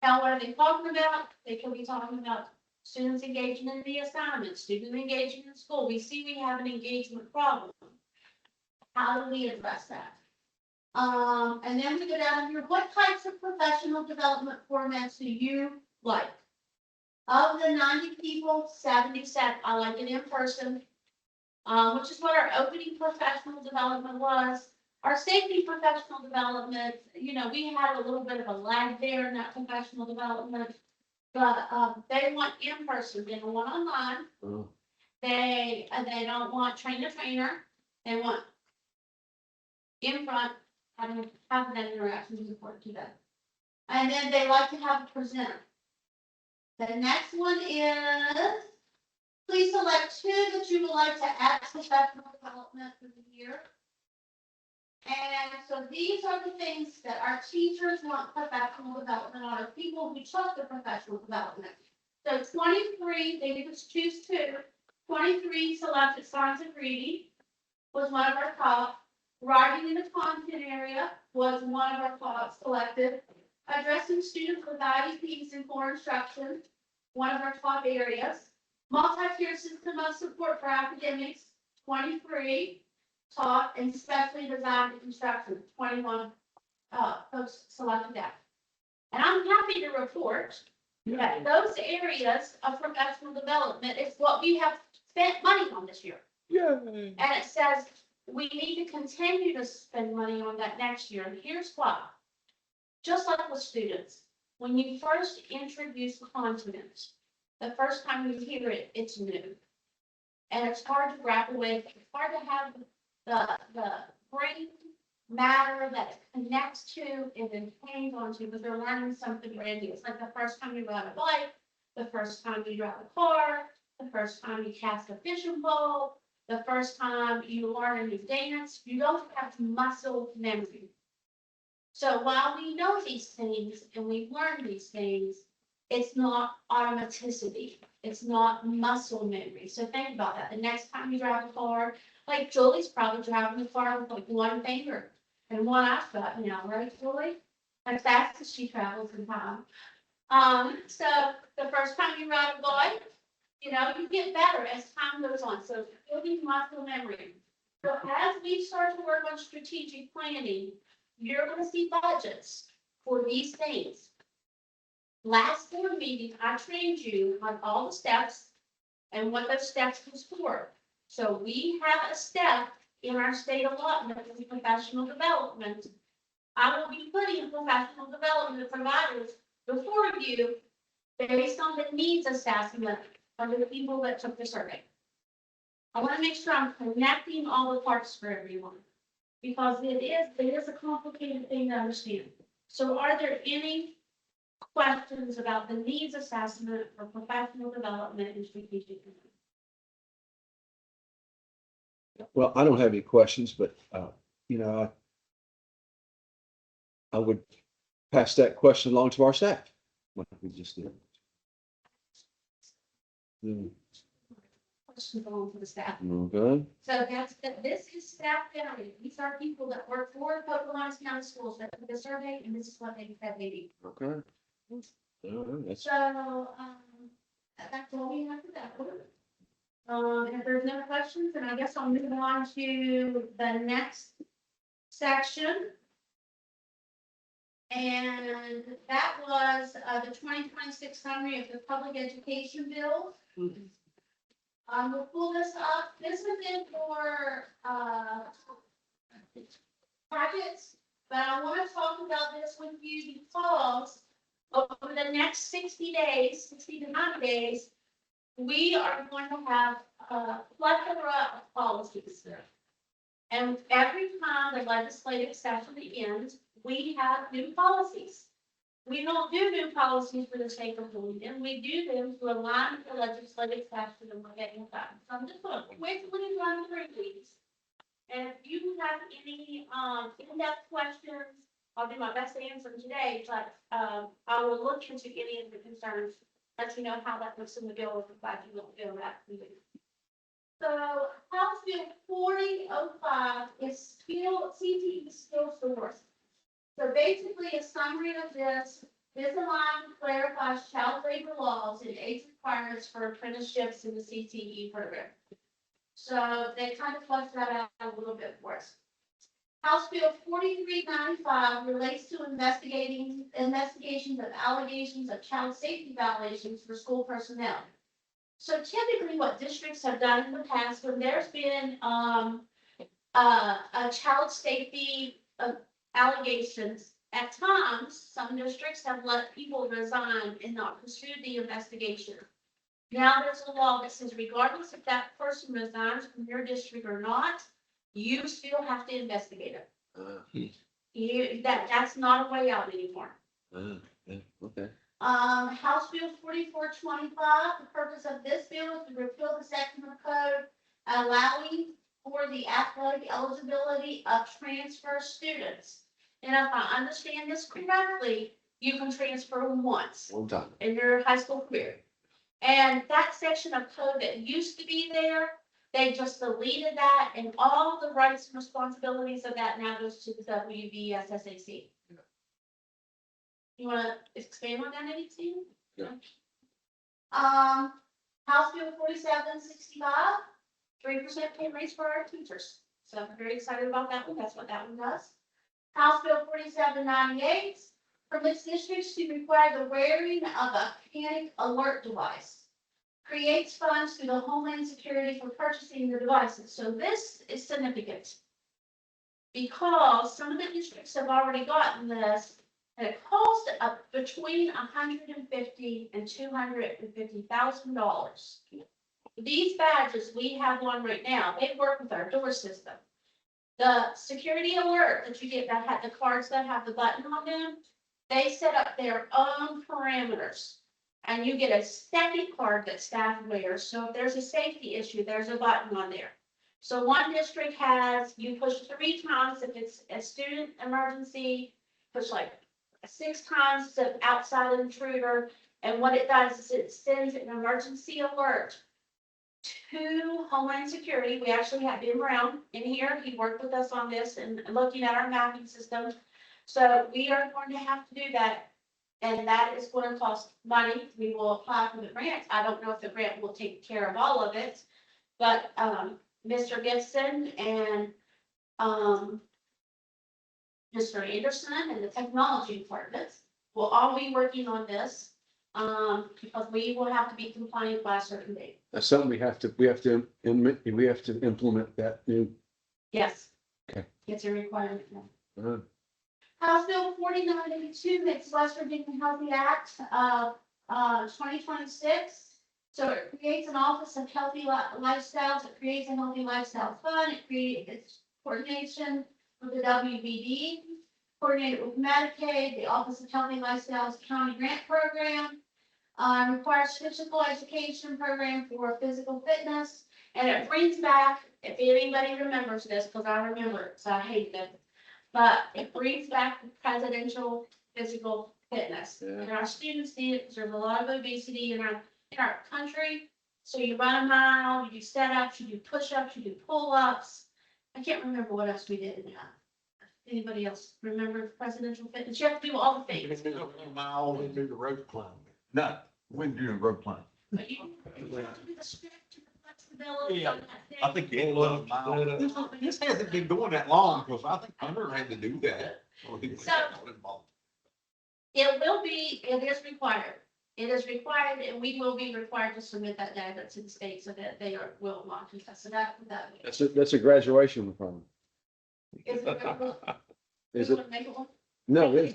Now, what are they talking about? They could be talking about students engaging in the assignment, student engaging in school. We see we have an engagement problem. How do we address that? And then we go down here, what types of professional development formats do you like? Of the 90 people, 70 said, I like it in person, which is what our opening professional development was. Our safety professional development, we had a little bit of a lag there in that professional development, but they want in person, they don't want online.
Oh.
They don't want trainer, they want in front, having that interaction is important to them. And then they like to have a presenter. The next one is, please select 2 that you would like to add to professional development for the year. And so these are the things that our teachers want professional development on, or people who took the professional development. So 23, they could just choose 2. 23 selected science and reading was one of our top. Writing in the content area was one of our top selected. Addressing students with IEPs and core instruction, one of our top areas. Multi-tier system of support for academics, 23 top, and specially designed instruction, 21 folks selected that. And I'm happy to report that those areas of professional development is what we have spent money on this year.
Yeah.
And it says we need to continue to spend money on that next year. And here's why. Just like with students, when you first introduce content, the first time you hear it, it's new. And it's hard to grapple with. It's hard to have the brain matter that it connects to and then hangs on to, because they're learning something brand new. It's like the first time you ride a bike, the first time you drive a car, the first time you cast a fishing pole, the first time you learn a new dance. You don't have muscle memory. So while we know these things and we learn these things, it's not automaticity. It's not muscle memory. So think about that. The next time you drive a car, like Julie's probably driving a car with like one finger and one eye shut now, right, Julie? As fast as she travels in time. So the first time you ride a bike, You know, you get better as time goes on, so building muscle memory. So as we start to work on strategic planning, you're gonna see budgets for these things. Last board meeting, I trained you on all the steps and what those steps was for. So we have a step in our state allotment of professional development. I will be putting professional development providers before you based on the needs assessment of the people that took the survey. I want to make sure I'm connecting all the parts for everyone, because it is a complicated thing to understand. So are there any questions about the needs assessment for professional development and strategic planning?
Well, I don't have any questions, but, you know, I would pass that question along to our staff. What we just did.
Questions belong to the staff.
Okay.
So this is staff generated. These are people that work for Pocahontas County Schools that took the survey, and this is what they said they need.
Okay. All right, that's,
So, that's all we have for that one. If there's no questions, then I guess I'll move on to the next section. And that was, the 2026 summary of the public education bill. We'll pull this up. This has been for, projects, but I want to talk about this with you because over the next 60 days, 60 to 90 days, we are going to have a plethora of policies. And every time the legislative session ends, we have new policies. We don't do new policies for the sake of doing them. We do them to align with the legislative session and what getting done. So I'm just going to quickly run through these. And if you have any in-depth questions, I'll do my best to answer them today, but I will look into any of the concerns, let you know how that looks in the bill, if in fact you don't feel that. So House Bill 4005 is still CTE skill source. So basically, a summary of this line clarifies child labor laws and age requirements for apprenticeships in the CTE program. So they kind of flesh that out a little bit for us. House Bill 4395 relates to investigations of allegations of child safety violations for school personnel. So typically what districts have done in the past, when there's been a child safety allegations, at times, some districts have let people resign and not pursue the investigation. Now there's a law that says regardless if that person resigns from your district or not, you still have to investigate it. That's not a way out anymore.
yeah, okay.
House Bill 4425, the purpose of this bill is to repeal the section of code allowing for the athletic eligibility of transfer students. And if I understand this correctly, you can transfer once
One time.
in your high school career. And that section of code that used to be there, they just deleted that, and all the rights and responsibilities of that now goes to the WVSSAC. You want to expand on that, anything?
Yeah.
House Bill 4765, 3% pay raise for our teachers. So I'm very excited about that one. That's what that one does. House Bill 4798 permits districts to require the wearing of a panic alert device. Creates funds through the Homeland Security for purchasing the devices. So this is significant because some of the districts have already gotten this, and it costs up between $150,000 and $250,000. These badges, we have one right now. They work with our door system. The security alert that you get that have the cards that have the button on them, they set up their own parameters. And you get a second card that staff wears. So if there's a safety issue, there's a button on there. So one district has, you push 3 times if it's a student emergency, push like 6 times to outside intruder. And what it does is it sends an emergency alert to Homeland Security. We actually have Ben Brown in here. He worked with us on this and looking at our mapping system. So we are going to have to do that And that is going to cost money. We will apply for the grant. I don't know if the grant will take care of all of it. But, Mr. Gibson and, Mr. Anderson and the technology department will all be working on this. Because we will have to be compliant by a certain date.
That's something we have to implement that new.
Yes.
Okay.
It's a requirement now.
Uh,
House Bill 4982 makes West Virginia Healthy Act of 2026. So it creates an Office of Healthy Lifestyles. It creates a Healthy Lifestyle Fund. It creates coordination with the WBD, coordinated with Medicaid, the Office of Healthy Lifestyles County Grant Program. Requires physical education program for physical fitness. And it brings back, if anybody remembers this, because I remember it, so I hated it. But it brings back the presidential physical fitness.
Yeah.
And our students need it because there's a lot of obesity in our country. So you run a mile, you do set-ups, you do push-ups, you do pull-ups. I can't remember what else we did in that. Anybody else remember presidential fitness? You have to do all the things.
Mile, we do the rope climbing. No, we didn't do the rope climbing.
But you have to do the stretch and the flexibility
Yeah.
on that thing.
I think you had a mile. This hasn't been going that long, because I think Hunter had to do that.
It will be, it is required. It is required, and we will be required to submit that data to the state so that they will not contest. So that.
That's a graduation requirement.
Is it?
Is
You
it?
wanna make it one?
No, it's,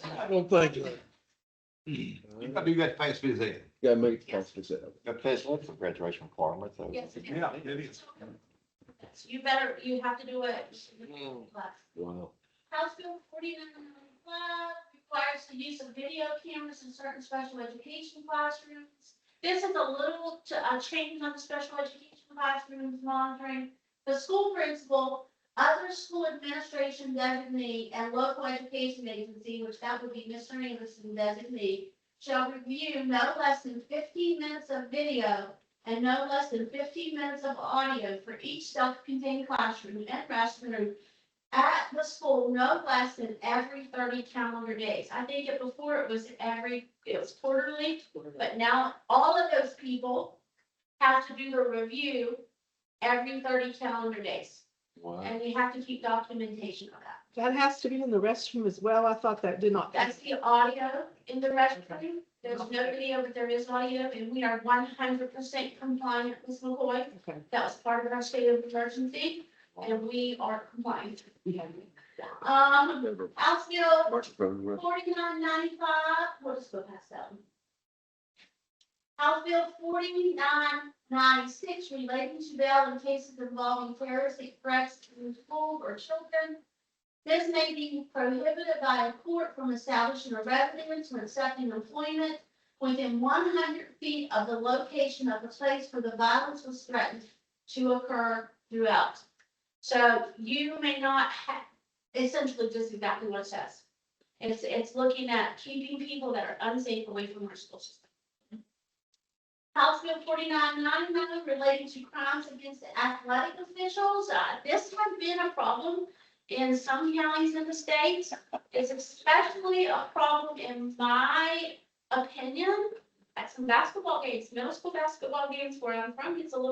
I don't think so.
You gotta do that fast as that.
gotta make it fast as that.
Okay, so what's the graduation requirement? So-
Yes. it is.
Yeah, it is.
You have to do it.
Wow.
House Bill 4995 requires the use of video cameras in certain special education classrooms. This is a little change on the special education classrooms monitoring. The school principal, other school administration designee, and local education agency, which that would be Mr. Anderson designee, shall review no less than 15 minutes of video and no less than 15 minutes of audio for each self-contained classroom and restroom at the school no less than every 30 calendar days. I think before it was quarterly, but now all of those people have to do the review every 30 calendar days.
Wow.
And you have to keep documentation of that.
That has to be in the restroom as well. I thought that did not.
That's the audio in the restroom. There's no video, but there is audio, and we are 100% compliant, Ms. McCoy.
Okay.
That was part of our state of emergency, and we are compliant.
Yeah.
House Bill
Microphone, right?
4995, we'll just go past that one. House Bill 4996 relating to bail in cases involving terroristic threats to schools or children. This may be prohibited by a court from establishing a residence or accepting employment within 100 feet of the location of the place where the violence was threatened to occur throughout. So you may not have, essentially just exactly what it says. It's looking at keeping people that are unsafe away from our school system. House Bill 4999 relating to crimes against athletic officials. This has been a problem in some counties in the state. It's especially a problem, in my opinion, at some basketball games, middle school basketball games where I'm from. It's got a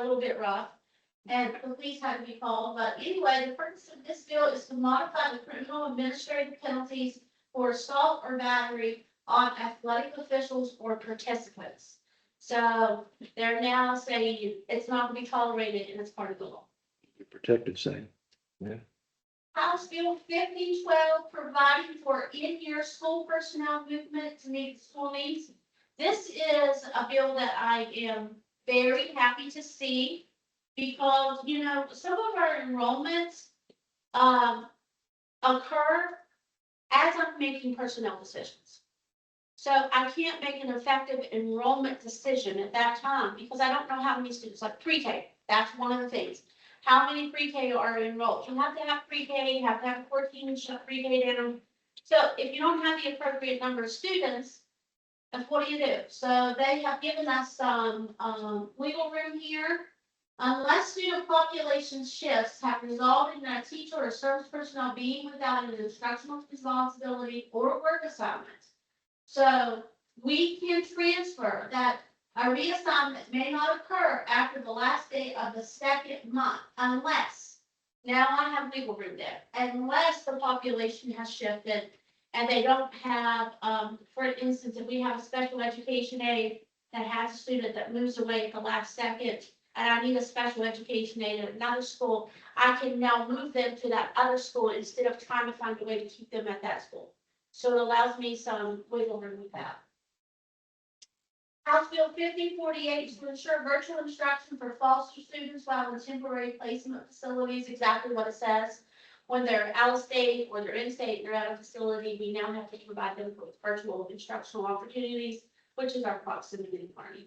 little bit rough, and the police had to be called. But anyway, the purpose of this bill is to modify the criminal administrative penalties for assault or battery on athletic officials or participants. So they're now saying it's not to be tolerated and it's part of the law.
Protected same.
House Bill 5012 providing for in-year school personnel movement to meet school needs. This is a bill that I am very happy to see because, some of our enrollments occur as I'm making personnel decisions. So I can't make an effective enrollment decision at that time because I don't know how many students, like pre-K, that's one of the things. How many pre-K are enrolled? You have to have pre-K, you have to have 14 pre-K in them. So if you don't have the appropriate number of students, then what do? So they have given us some wiggle room here. Unless student population shifts have resulted in a teacher or service personnel being without an instructional responsibility or work assignment, So we can transfer that. A reassignment may not occur after the last day of the second month unless, now I have wiggle room there, unless the population has shifted and they don't have, for instance, if we have a special education aide that has a student that moves away at the last second, and I need a special education aide at another school, I can now move them to that other school instead of trying to find a way to keep them at that school. So it allows me some wiggle room with that. House Bill 5048 to ensure virtual instruction for foster students while in temporary placement facilities, exactly what it says. When they're out of state or they're in state and they're out of facility, we now have to provide them with virtual instructional opportunities, which is our proximity learning.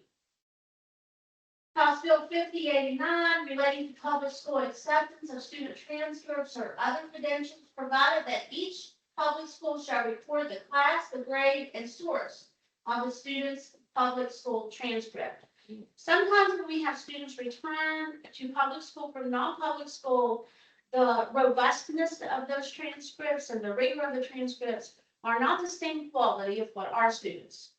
House Bill 5089 relating to public school acceptance of student transcripts or other credentials, provided that each public school shall record the class, the grade, and source of the student's public school transcript. Sometimes when we have students return to public school from non-public school, the robustness of those transcripts and the rigor of the transcripts are not the same quality of what our students.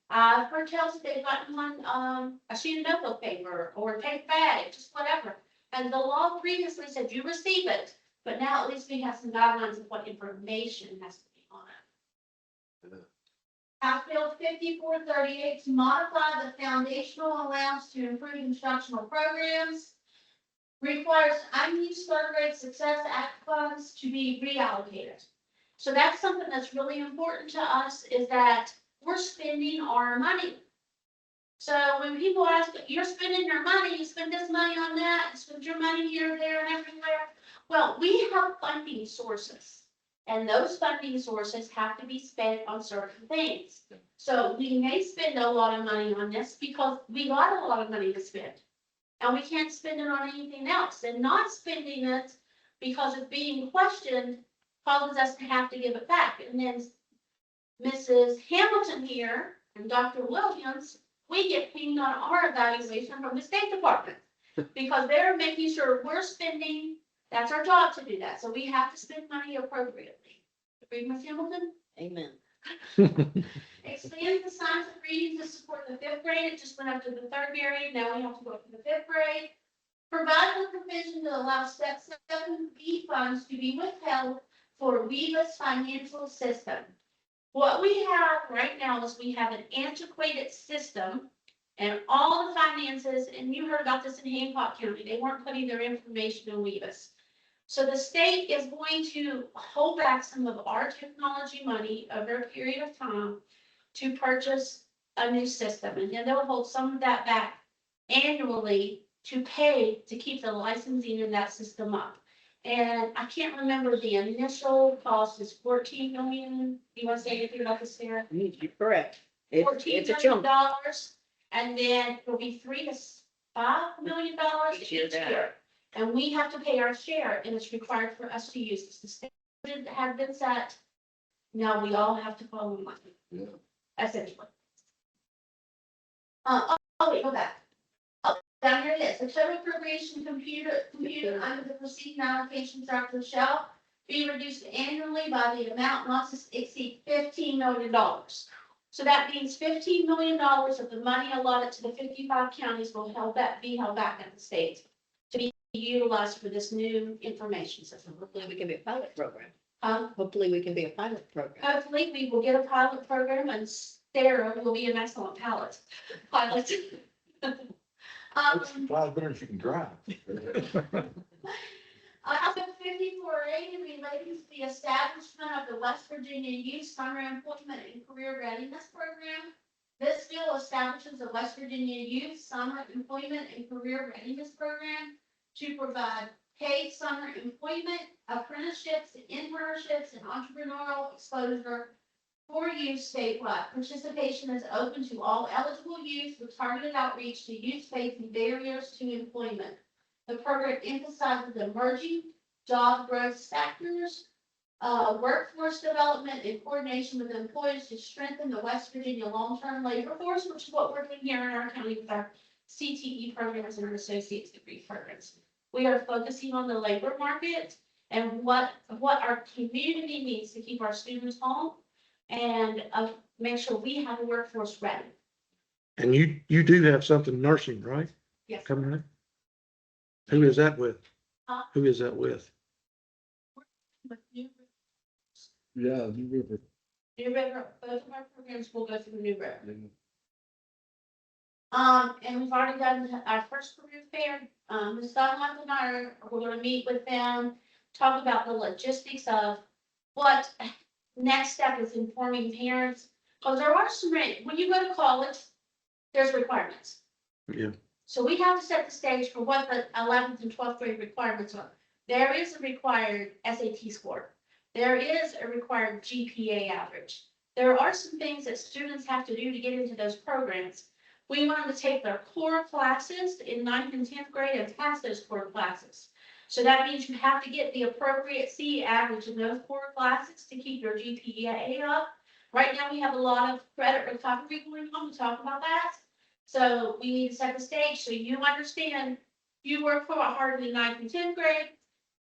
I've heard tales that they've gotten one, a sheet of notebook paper or a paper bag, just whatever. And the law previously said you receive it, but now at least we have some guidelines of what information has to be on it. House Bill 5438 to modify the foundational allowance to improve instructional programs requires unused third grade Success Act funds to be reallocated. So that's something that's really important to us, is that we're spending our money. So when people ask, you're spending your money, you spend this money on that, you spend your money here, there, and everywhere. Well, we have funding sources, and those funding sources have to be spent on certain things. So we may spend a lot of money on this because we got a lot of money to spend, and we can't spend it on anything else. And not spending it because it's being questioned causes us to have to give it back. And then Mrs. Hamilton here and Dr. Williams, we get pinged on our evaluation from the State Department because they're making sure we're spending. That's our job to do that. So we have to spend money appropriately. Agree, Ms. Hamilton?
Amen.
Expand the science of reading to support the 5th grade. It just went up to the 3rd grade. Now we have to go up to the 5th grade. Provide the provision to allow step 7B funds to be withheld for WEVA's financial system. What we have right now is we have an antiquated system, and all the finances, and you heard about this in Hancock County, they weren't putting their information in WEVA's. So the state is going to hold back some of our technology money over a period of time to purchase a new system, and then they'll hold some of that back annually to pay to keep the licensing in that system up. And I can't remember, the initial cost is 14 million. You want to say anything about this, Sarah?
You're correct. It's
$14
a chunk.
million, and then it'll be $3 to $5 million each year. And we have to pay our share, and it's required for us to use this. The standard had been set. Now we all have to follow along.
Yeah.
Essentially. Wait, go back. Down here it is. The total appropriation computed under the preceding allocation structure shall be reduced annually by the amount not to exceed $15 million. So that means $15 million of the money allotted to the 55 counties will be held back at the state to be utilized for this new information system.
Hopefully we can be a pilot program.
Um,
Hopefully we can be a pilot program.
Hopefully we will get a pilot program, and Sarah will be an excellent pilot.
Five minutes you can drive.
House Bill 5480 relating to the establishment of the West Virginia Youth Summer Employment and Career Readiness Program. This bill establishes the West Virginia Youth Summer Employment and Career Readiness Program to provide paid summer employment, apprenticeships, internships, and entrepreneurial exposure for youth statewide. Participation is open to all eligible youth with targeted outreach to youth facing barriers to employment. The program emphasizes emerging job growth sectors, workforce development, and coordination with employers to strengthen the West Virginia long-term labor force, which is what we're doing here in our county with our CTE programs and our associate's degree programs. We are focusing on the labor market and what our community needs to keep our students home. And make sure we have a workforce ready.
And you do have something nursing, right?
Yes.
Coming up? Who is that with?
Huh?
Who is that with?
Yeah, you river.
New River, both of our programs will go through New River. And we've already done our first career fair. Ms. Dunlap and I we're gonna meet with them, talk about the logistics of what next step is informing parents. Because there are some, when you go to college, there's requirements.
Yeah.
So we have to set the stage for what the 11th and 12th grade requirements are. There is a required SAT score. There is a required GPA average. There are some things that students have to do to get into those programs. We want them to take their core classes in 9th and 10th grade and pass those core classes. So that means you have to get the appropriate C average in those core classes to keep your GPA up. Right now, we have a lot of credit recovery going on. We talk about that. So we need to set the stage so you understand you work for hard in 9th and 10th grade.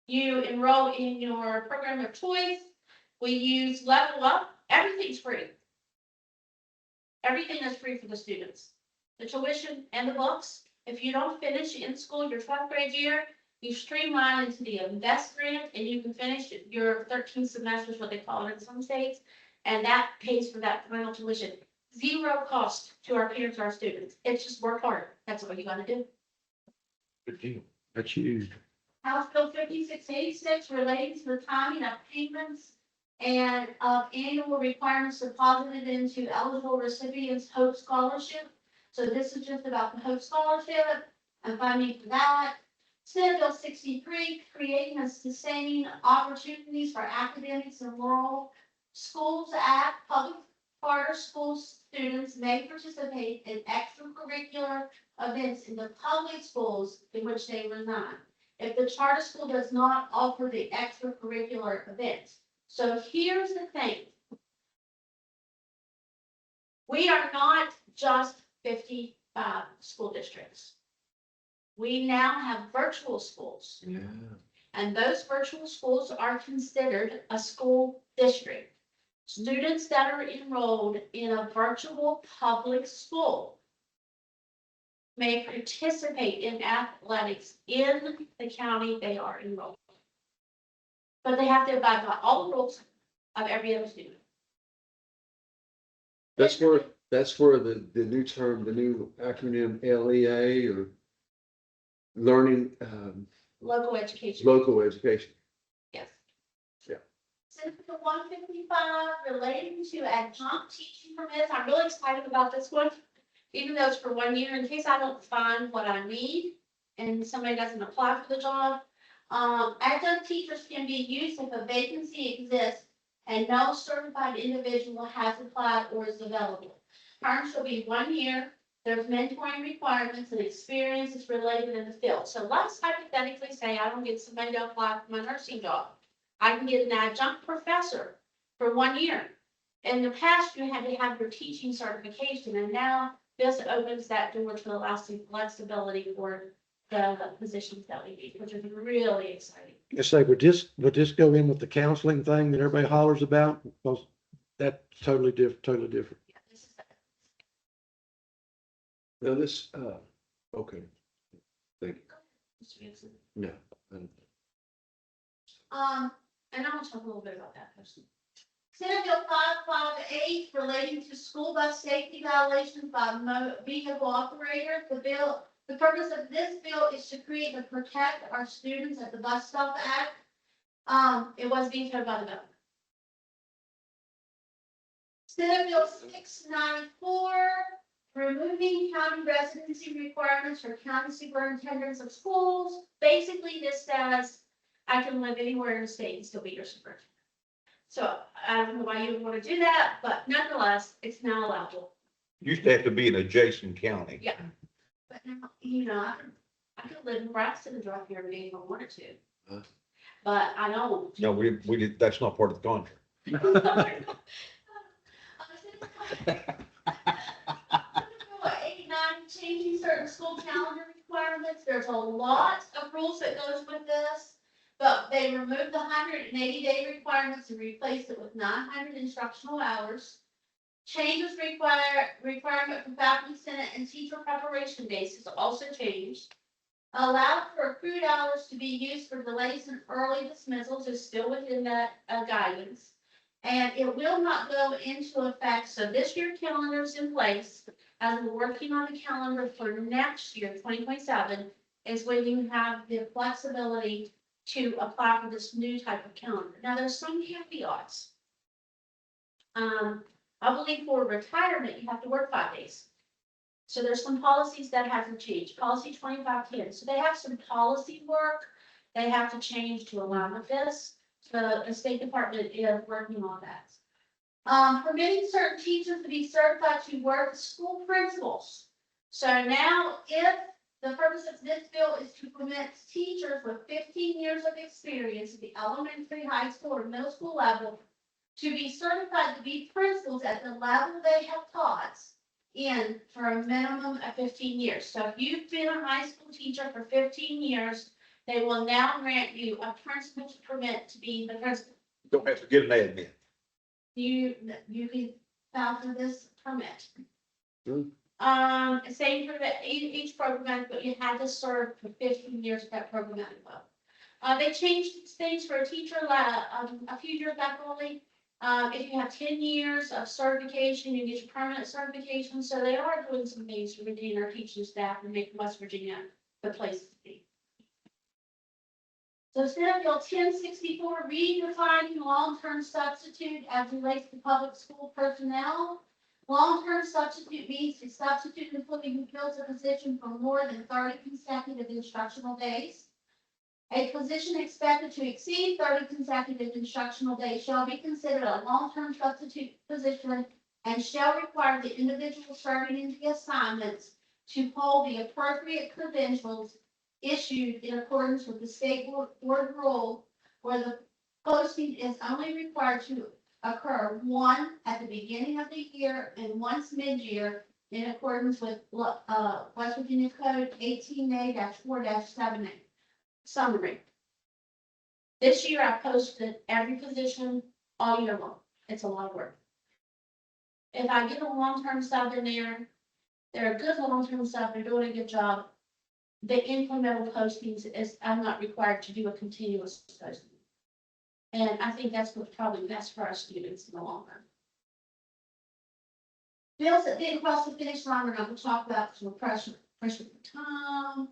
You enroll in your program of choice. We use Level Up. Everything's free. Everything is free for the students. The tuition and the books. If you don't finish in school your 12th grade year, you streamline into the Invest grant and you can finish your 13 semesters, what they call it in some states, and that pays for that final tuition. Zero cost to our parents or our students. It's just work hard. That's what you gotta do.
Good deal. That's huge.
House Bill 5686 relating to the timing of payments and of annual requirements deposited into eligible recipients' Hope Scholarship. So this is just about the Hope Scholarship and funding for that. Senate Bill 63, creating and sustaining opportunities for academics in rural schools Act. Public charter school students may participate in extracurricular events in the public schools in which they reside, if the charter school does not offer the extracurricular events. So here's the thing. We are not just 55 school districts. We now have virtual schools.
Yeah.
And those virtual schools are considered a school district. Students that are enrolled in a virtual public school may participate in athletics in the county they are enrolled. But they have to abide by all the rules of every other student.
That's where the new term, the new acronym LEA or learning,
Local education.
local education.
Yes.
Yeah.
Senate Bill 155 relating to adjunct teaching permits. I'm really excited about this one, even though it's for 1 year, in case I don't find what I need and somebody doesn't apply for the job. Adjunct teachers can be used if a vacancy exists and no certified individual has applied or is available. Term shall be 1 year. There's mentoring requirements and experience is related in the field. So let's hypothetically say I don't get somebody to apply for my nursing job. I can get an adjunct professor for 1 year. In the past, you had to have your teaching certification, and now this opens that door to allow some flexibility for the positions that we need, which is really exciting.
I say, would this go in with the counseling thing that everybody hollers about? Because that's totally different.
Yeah, this is
Now this, okay. Thank you. No.
And I'm gonna talk a little bit about that person. Senate Bill 558 relating to school bus safety violations by vehicle operators. The purpose of this bill is to create and protect our students at the Bus Stop Act. It was vetoed by the governor. Senate Bill 694, removing county residency requirements for county superintendents of schools. Basically, this says I can live anywhere in the state and still be your superintendent. So I don't know why you would want to do that, but nonetheless, it's now allowable.
Used to have to be an adjacent county.
Yeah. But now, you know, I could live in Braxton and drive here every day if I wanted to.
Huh?
But I don't.
No, we did, that's not part of the contract.
89, changing certain school calendar requirements. There's a lot of rules that goes with this, but they removed the 180-day requirements and replaced it with 900 instructional hours. Changes requirement for faculty senate and teacher preparation days has also changed. Allowed for accrued hours to be used for delays and early dismissals is still within that guidance. And it will not go into effect, so this year calendar is in place, as we're working on the calendar for next year, 2027, is when you have the flexibility to apply for this new type of calendar. Now, there's some caveats. I believe for retirement, you have to work 5 days. So there's some policies that hasn't changed, policy 2510. So they have some policy work they have to change to align with this. So the State Department is working on that. Permitting certain teachers to be certified to work as school principals. So now if the purpose of this bill is to permit teachers with 15 years of experience at the elementary, high school, or middle school level to be certified to be principals at the level they have taught in for a minimum of 15 years. So if you've been a high school teacher for 15 years, they will now grant you a principal's permit to be the principal.
Don't have to get an admin.
You can file for this permit.
Hmm.
Same for each program, but you had to serve for 15 years at that program level. They changed things for a teacher a few years back only. If you have 10 years of certification, you get your permanent certification. So they are doing some things to retain our teaching staff and make West Virginia the place to be. So Senate Bill 1064, redefining long-term substitute as relates to public school personnel. Long-term substitute means a substitute employee who fills a position for more than 30 consecutive instructional days. A position expected to exceed 30 consecutive instructional days shall be considered a long-term substitute position and shall require the individual serving in the assignments to hold the appropriate credentials issued in accordance with the state board rule, where the posting is only required to occur one at the beginning of the year and once mid-year in accordance with West Virginia Code 18A-4-7A. Summary. This year I posted every position all year long. It's a lot of work. If I get a long-term sub in there, they're a good long-term sub, they're doing a good job. The incremental postings is, I'm not required to do a continuous posting. And I think that's what's probably best for our students in the long run. Bills that didn't cross the finish line, we're not going to talk about some pressure for time.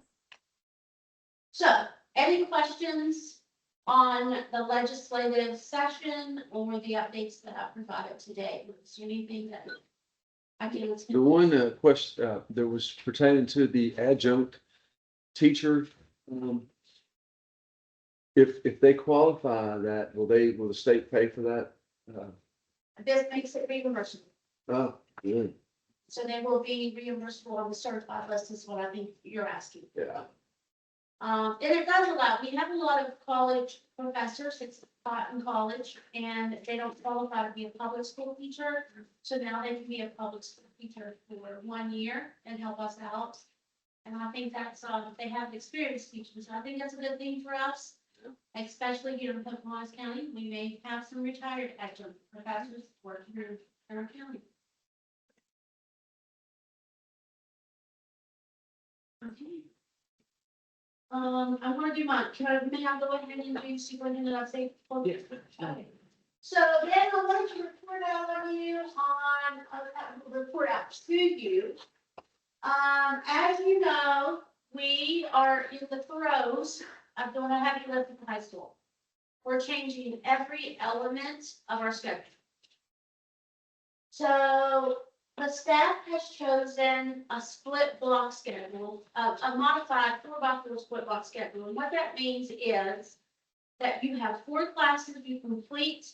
So, any questions on the legislative session or the updates that I provided today? Is there anything that I can answer?
The one question that was pertaining to the adjunct teacher, if they qualify that, will the state pay for that?
This makes it reimbursable.
Oh, good.
So they will be reimbursable on the certified list is what I think you're asking.
Yeah.
And it does allow, we have a lot of college professors that's taught in college and they don't qualify to be a public school teacher. So now they can be a public school teacher for 1 year and help us out. And I think that's, they have experience teaching. So I think that's a good thing for us, especially here in Pocahontas County. We may have some retired adjunct professors working here in our county. Okay. I'm gonna do mine. May I go ahead and do superintendent of safety?
Yes.
Okay. So then I wanted to report out on you on, report out to you. As you know, we are in the throes of doing a heavy lift at the high school. We're changing every element of our schedule. So the staff has chosen a split block schedule, a modified 4x4 split block schedule. And what that means is that you have 4 classes you complete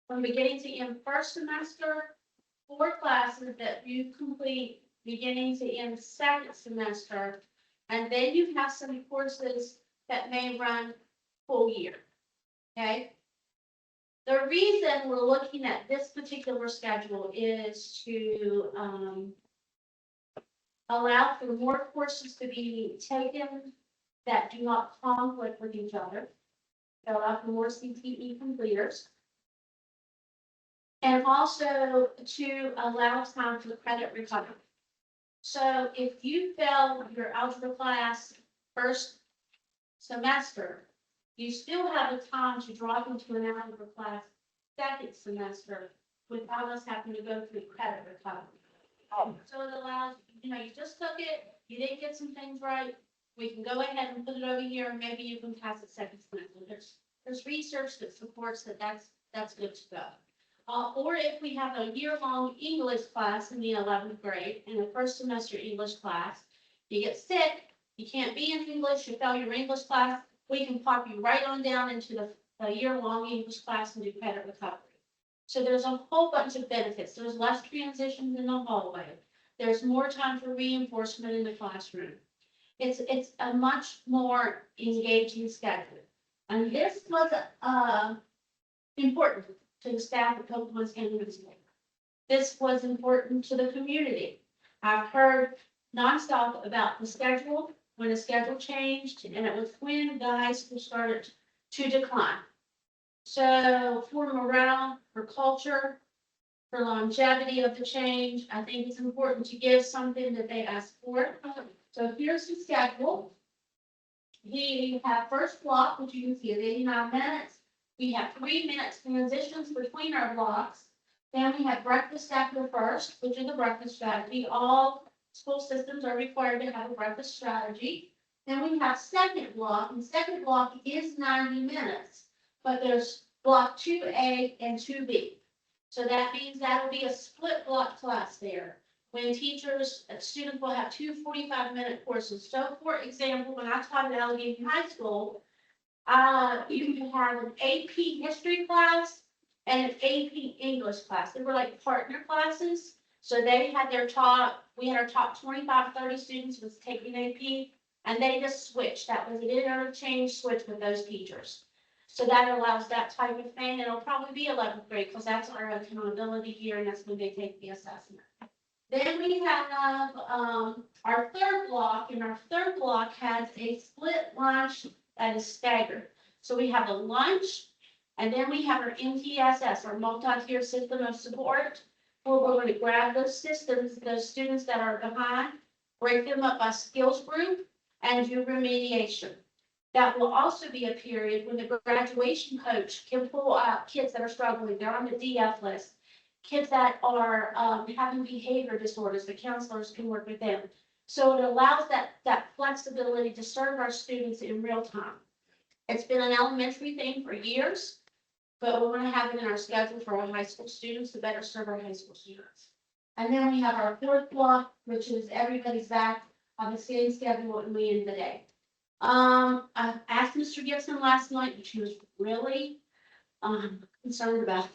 from beginning to end first semester, 4 classes that you complete beginning to end second semester, and then you have some courses that may run full year. Okay? The reason we're looking at this particular schedule is to allow for more courses to be taken that do not conflict with each other. Allow for more CTE completers. And also to allow time for credit recovery. So if you fail your algebra class first semester, you still have the time to drop into an algebra class second semester without us having to go through credit recovery. So it allows, you just took it, you didn't get some things right, we can go ahead and put it over here, and maybe you can pass it second semester. There's research that supports that's good to go. Or if we have a year-long English class in the 11th grade and a first semester English class, you get sick, you can't be in English, you fail your English class, we can pop you right on down into the year-long English class and do credit recovery. So there's a whole bunch of benefits. There's less transitions in the hallway. There's more time for reinforcement in the classroom. It's a much more engaging schedule. And this was important to the staff at Pocahontas County Middle School. This was important to the community. I've heard nonstop about the schedule, when the schedule changed, and it was when the high school started to decline. So for morale, for culture, for longevity of the change, I think it's important to give something that they asked for. So here's the schedule. We have first block, which you can see is 89 minutes. We have 3 minutes transitions between our blocks. Then we have breakfast after first, which is the breakfast strategy. All school systems are required to have a breakfast strategy. Then we have second block, and second block is 90 minutes, but there's block 2A and 2B. So that means that'll be a split block class there. When students will have 2 45-minute courses. So for example, when I taught at Allegheny High School, you can have an AP history class and an AP English class. They were like partner classes. So they had we had our top 25, 30 students was taking AP, and they just switched. That was an interchange switch with those teachers. So that allows that type of thing. It'll probably be 11th grade because that's our accountability year, and that's when they take the assessment. Then we have our third block, and our third block has a split lunch that is staggered. So we have a lunch, and then we have our MTSS, our multi-tier system of support, where we're going to grab those systems, those students that are behind, break them up by skills group, and do remediation. That will also be a period when the graduation coach can pull out kids that are struggling. They're on the DF list. Kids that are having behavior disorders, the counselors can work with them. So it allows that flexibility to serve our students in real time. It's been an elementary thing for years, but we're going to have it in our schedule for our high school students to better serve our high school students. And then we have our fourth block, which is everybody's back on the same schedule and we end the day. I asked Mr. Gibson last night, which he was really concerned about.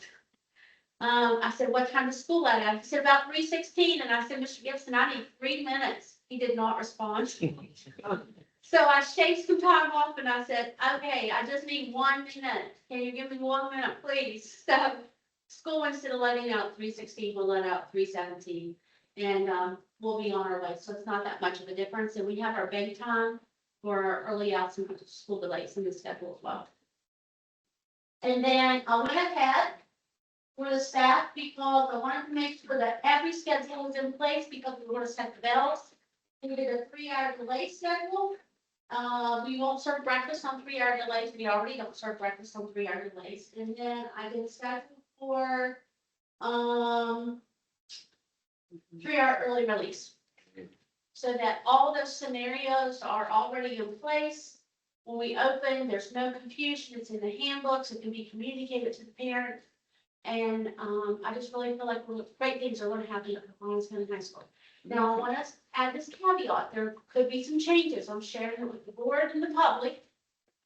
I said, what time is school at? He said about 3:16, and I said, Mr. Gibson, I need 3 minutes. He did not respond. So I shaved some time off and I said, okay, I just need 1 minute. Can you give me 1 minute, please? So school, instead of letting out 3:16, will let out 3:17, and we'll be on our way. So it's not that much of a difference. And we have our bake time for our early outs and school delays in the schedule as well. And then I went ahead for the staff because I wanted to make sure that every schedule was in place because we want to set the bells. We did a 3-hour delay schedule. We won't serve breakfast on 3-hour delays. We already don't serve breakfast on 3-hour delays. And then I did a schedule for 3-hour early release. So that all those scenarios are already in place. When we open, there's no confusion. It's in the handbooks. It can be communicated to the parent. And I just really feel like great things are going to happen at Pocahontas County High School. Now, I want to add this caveat. There could be some changes. I'm sharing it with the board and the public.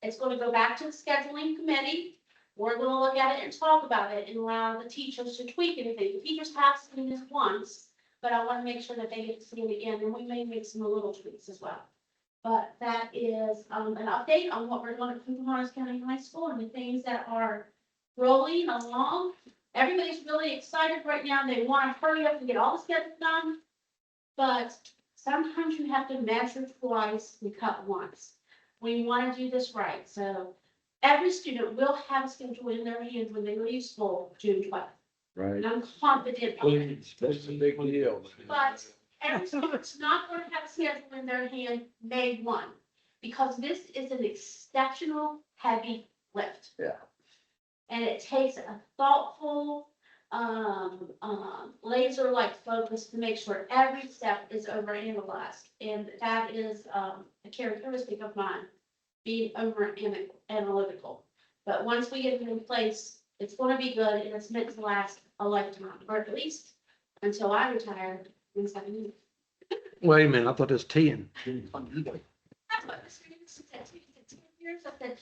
It's going to go back to the scheduling committee. We're going to look at it and talk about it and allow the teachers to tweak anything. The teachers have seen this once, but I want to make sure that they get to see it again, and we may make some little tweaks as well. But that is an update on what we're doing at Pocahontas County High School and the things that are rolling along. Everybody's really excited right now. They want to hurry up and get all the schedules done. But sometimes you have to measure twice and cut once. We want to do this right. So every student will have a schedule in their hand when they leave school June 12th.
Right.
And I'm confident on it.
Please, that's a big deal.
But every student's not going to have a schedule in their hand May 1, because this is an exceptional heavy lift.
Yeah.
And it takes a thoughtful, laser-like focus to make sure every step is overanalyzed. And that is, a characteristic of mine, being over analytical. But once we get it in place, it's gonna be good, and it's meant to last a lifetime, or at least until I retire in 7 years.
Wait a minute, I thought it was 10.
That's what Mr. Nixon said, 10 years, I said,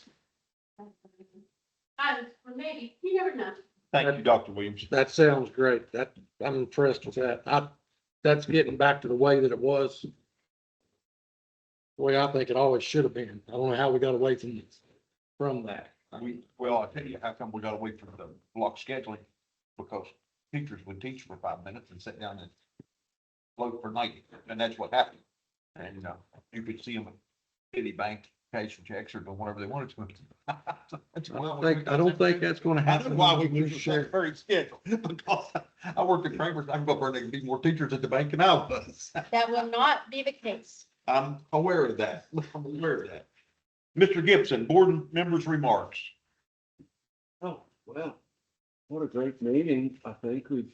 or maybe, you never know.
Thank you, Dr. Williams.
That sounds great. I'm impressed with that. That's getting back to the way that it was. The way I think it always should have been. I don't know how we got away from that.
Well, I'll tell you how come we got away from the block scheduling, because teachers would teach for 5 minutes and sit down and float for 90, and that's what happened. And, you could see them at Citibank, cashing checks or doing whatever they wanted to.
I don't think that's gonna
That's
happen.
why we
Mr.
use
Sheriff.
the very schedule, because I worked at Kramer's, I can go over there and be more teachers at the bank than I was.
That will not be the case.
I'm aware of that. I'm aware of that. Mr. Gibson, board members' remarks.
Oh, well, what a great meeting. I think we've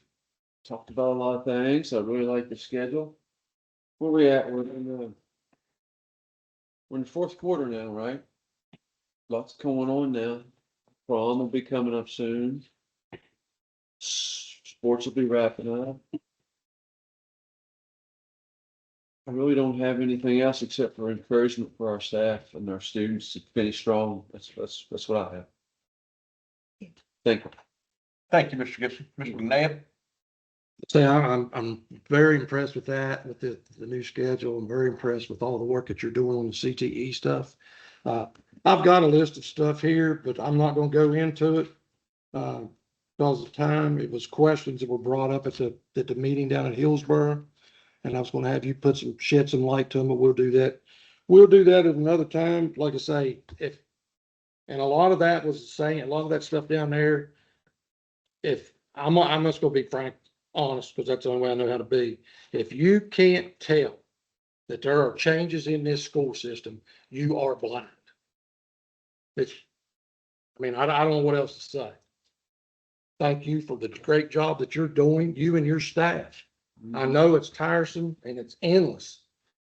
talked about a lot of things. I really like the schedule. Where we at? We're in the fourth quarter now, right? Lots going on now. Prom will be coming up soon. Sports will be wrapping up. I really don't have anything else except for encouragement for our staff and our students to finish strong. That's what I have. Thank you.
Thank you, Mr. Gibson. Mr. McNabb?
Say, I'm very impressed with that, with the new schedule. I'm very impressed with all the work that you're doing on the CTE stuff. I've got a list of stuff here, but I'm not gonna go into it. Because of time, it was questions that were brought up at the meeting down at Hillsborough. And I was gonna have you shed some light to them, but we'll do that. We'll do that at another time. Like I say, and a lot of that was saying, a lot of that stuff down there, I'm just gonna be frank, honest, because that's the only way I know how to be. If you can't tell that there are changes in this school system, you are blind. I don't know what else to say. Thank you for the great job that you're doing, you and your staff. I know it's tiresome and it's endless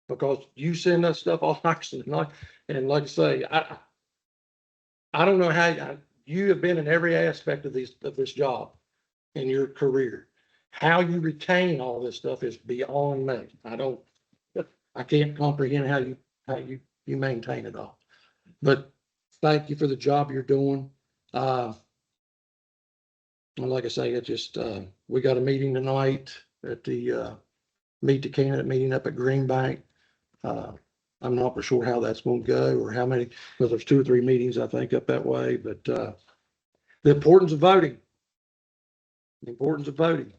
because you send us stuff all night and like I say, I don't know how you have been in every aspect of this job in your career. How you retain all this stuff is beyond me. I can't comprehend how you maintain it all. But thank you for the job you're doing. And like I say, it just, we got a meeting tonight at the, meet the candidate meeting up at Green Bank. I'm not for sure how that's going to go or how many, because there's 2 or 3 meetings, I think, up that way, but, the importance of voting. The importance of voting.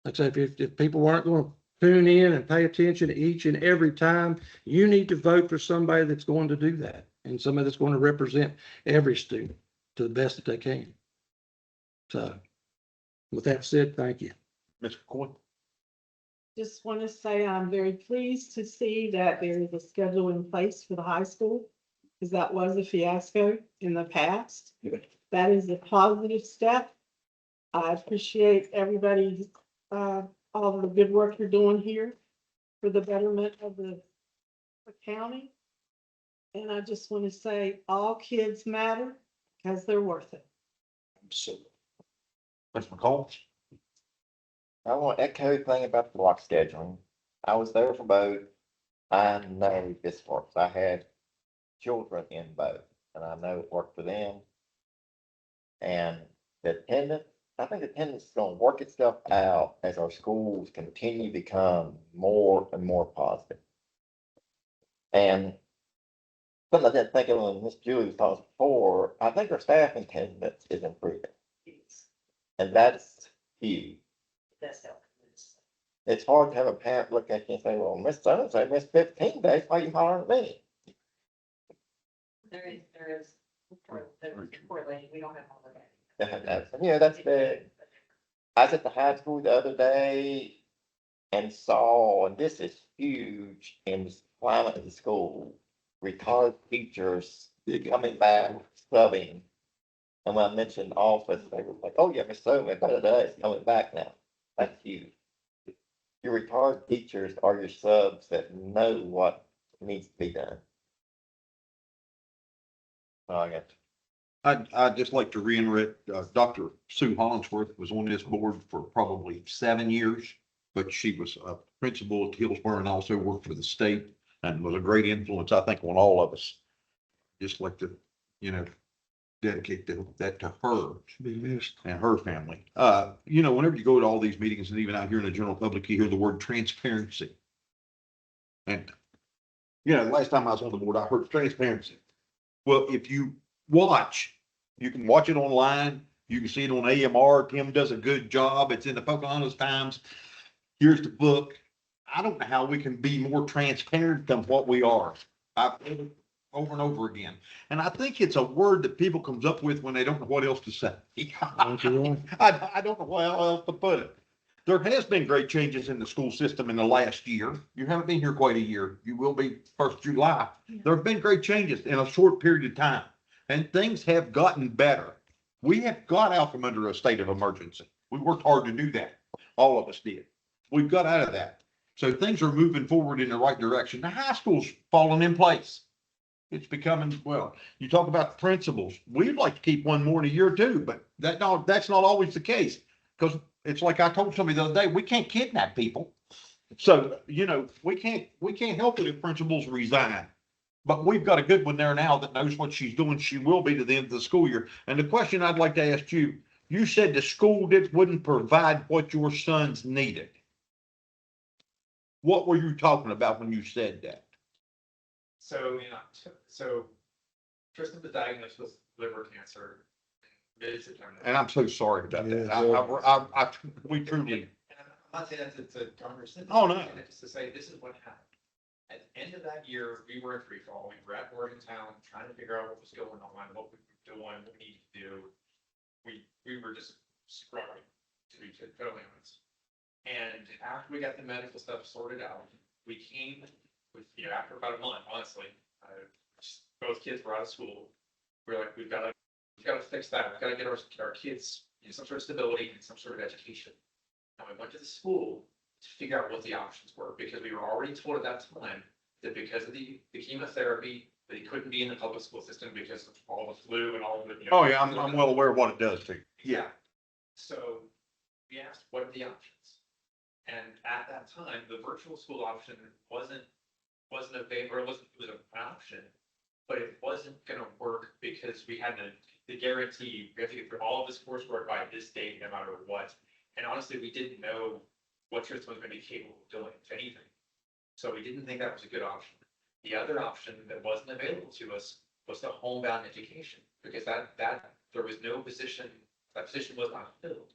Like I say, if people aren't going to tune in and pay attention each and every time, you need to vote for somebody that's going to do that and somebody that's going to represent every student to the best that they can. So with that said, thank you.
Ms. McCoy?
Just want to say I'm very pleased to see that there is a schedule in place for the high school, because that was a fiasco in the past. That is a positive step. I appreciate everybody, all of the good work you're doing here for the betterment of the county. And I just want to say all kids matter because they're worth it.
Absolutely. Ms. McCall?
I want to echo the thing about the block scheduling. I was there for both. I know this works. I had children in both, and I know it worked for them. And the attendance, I think attendance is going to work itself out as our schools continue to become more and more positive. And something I didn't think of when Miss Julie was talking before, I think our staff attendance is improving. And that's huge. It's hard to have a parent look at you and say, well, Miss So-and-so missed 15 days, why are you hollering at me?
There is correlation. We don't have all of that.
That's big. I was at the high school the other day and saw, and this is huge in the climate of the school, retired teachers coming back, subbing. And when I mentioned office, they were like, oh yeah, Miss So, it's coming back now. That's huge. Your retired teachers are your subs that know what needs to be done. Oh, I got
I'd just like to reiterate, Dr. Sue Hollingsworth was on this board for probably 7 years, but she was a principal at Hillsborough and also worked for the state and was a great influence, I think, on all of us. Just like to, dedicate that to her
Be missed.
and her family. Whenever you go to all these meetings and even out here in the general public, you hear the word transparency. And, last time I was on the board, I heard transparency. Well, if you watch, you can watch it online. You can see it on AMR. Tim does a good job. It's in the Pocahontas Times. Here's the book. I don't know how we can be more transparent than what we are. I've heard it over and over again. And I think it's a word that people comes up with when they don't know what else to say. I don't know how else to put it. There has been great changes in the school system in the last year. You haven't been here quite a year. You will be 1st July. There have been great changes in a short period of time, and things have gotten better. We have got out from under a state of emergency. We worked hard to do that. All of us did. We've got out of that. So things are moving forward in the right direction. The high school's falling in place. It's becoming, well, you talk about the principals. We'd like to keep one more in a year or two, but that's not always the case. Because it's like I told somebody the other day, we can't kidnap people. So, we can't help it if principals resign. But we've got a good one there now that knows what she's doing. She will be to the end of the school year. And the question I'd like to ask you, you said the school wouldn't provide what your sons needed. What were you talking about when you said that?
So, so Tristan was diagnosed with liver cancer mid-September.
And I'm so sorry about that.
Yeah.
We truly.
And I'm not saying that it's a conversation.
Oh, no.
Just to say, this is what happened. At the end of that year, we were in free fall. We were at Morgantown trying to figure out what was going on, what we were doing, what we needed to do. We were just struggling, to be totally honest. And after we got the medical stuff sorted out, we came with, after about a month, honestly, both kids were out of school. We were like, we've got to fix that. We've got to get our kids some sort of stability and some sort of education. And we went to the school to figure out what the options were, because we were already told at that time that because of the chemotherapy, they couldn't be in the public school system because of all the flu and all of the.
Oh, yeah, I'm well aware of what it does to you.
Yeah. So we asked, what are the options? And at that time, the virtual school option wasn't available, or it was an option, but it wasn't gonna work because we had the guarantee, we have to get through all of this coursework by this date, no matter what. And honestly, we didn't know what Tristan was gonna be capable of doing, if anything. So we didn't think that was a good option. The other option that wasn't available to us was the homebound education, because that there was no position, that position was not filled.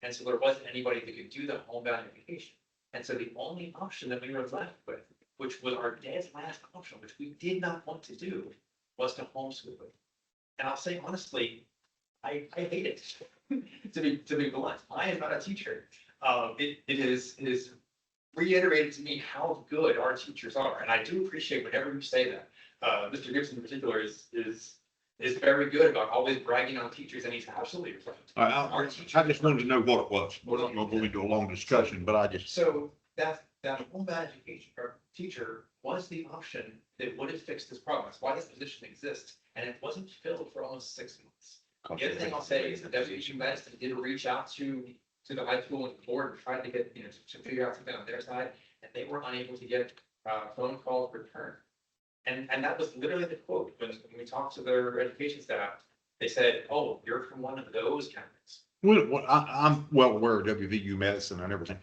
And so there wasn't anybody that could do the homebound education. And so the only option that we were left with, which was our dead last option, which we did not want to do, was to homeschool it. And I'll say honestly, I hate it. to be blunt, I am not a teacher. It is reiterated to me how good our teachers are, and I do appreciate whenever you say that. Mr. Gibson in particular is very good about always bragging on teachers, and he's absolutely right.
I just wanted to know what it was. We're not going to go into a long discussion, but I just.
So that homebound education or teacher was the option that would have fixed this problem. That's why this position exists, and it wasn't filled for almost 6 months. The other thing I'll say is that delegation medicine did reach out to the high school and the board and tried to get, to figure out something on their side, and they were unable to get phone calls returned. And that was literally the quote when we talked to their education staff. They said, "Oh, you're from one of those counties."
Well, I'm well aware of WVU medicine and everything.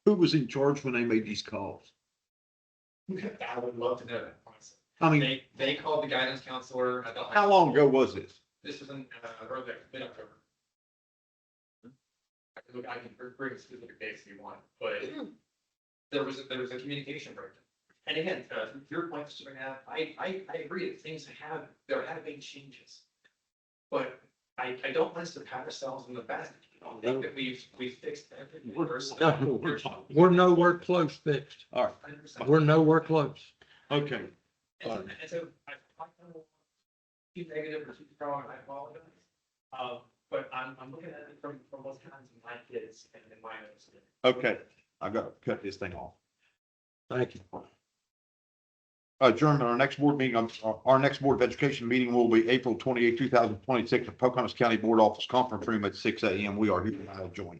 Who was in charge when they made these calls?
I would love to know that, honestly.
I mean,
They called the guidance counselor.
how long ago was this?
This was in early mid-October. I can bring specific dates if you want, but there was a communication breakdown. And again, your point, Mr. McNabb, I agree that there have been changes, but I don't want us to pat ourselves on the back I think that we've fixed everything.
We're nowhere close fixed.
All right,
100%.
We're nowhere close.
okay.
And so I don't know, too negative or too strong, I apologize. But I'm looking at it from what's happening to my kids and in my understanding.
Okay, I gotta cut this thing off.
Thank you.
Adjournment, our next board meeting, our next Board of Education meeting will be April 28, 2026 at Pocahontas County Board Office Conference Room at 6 a.m. We are here to join.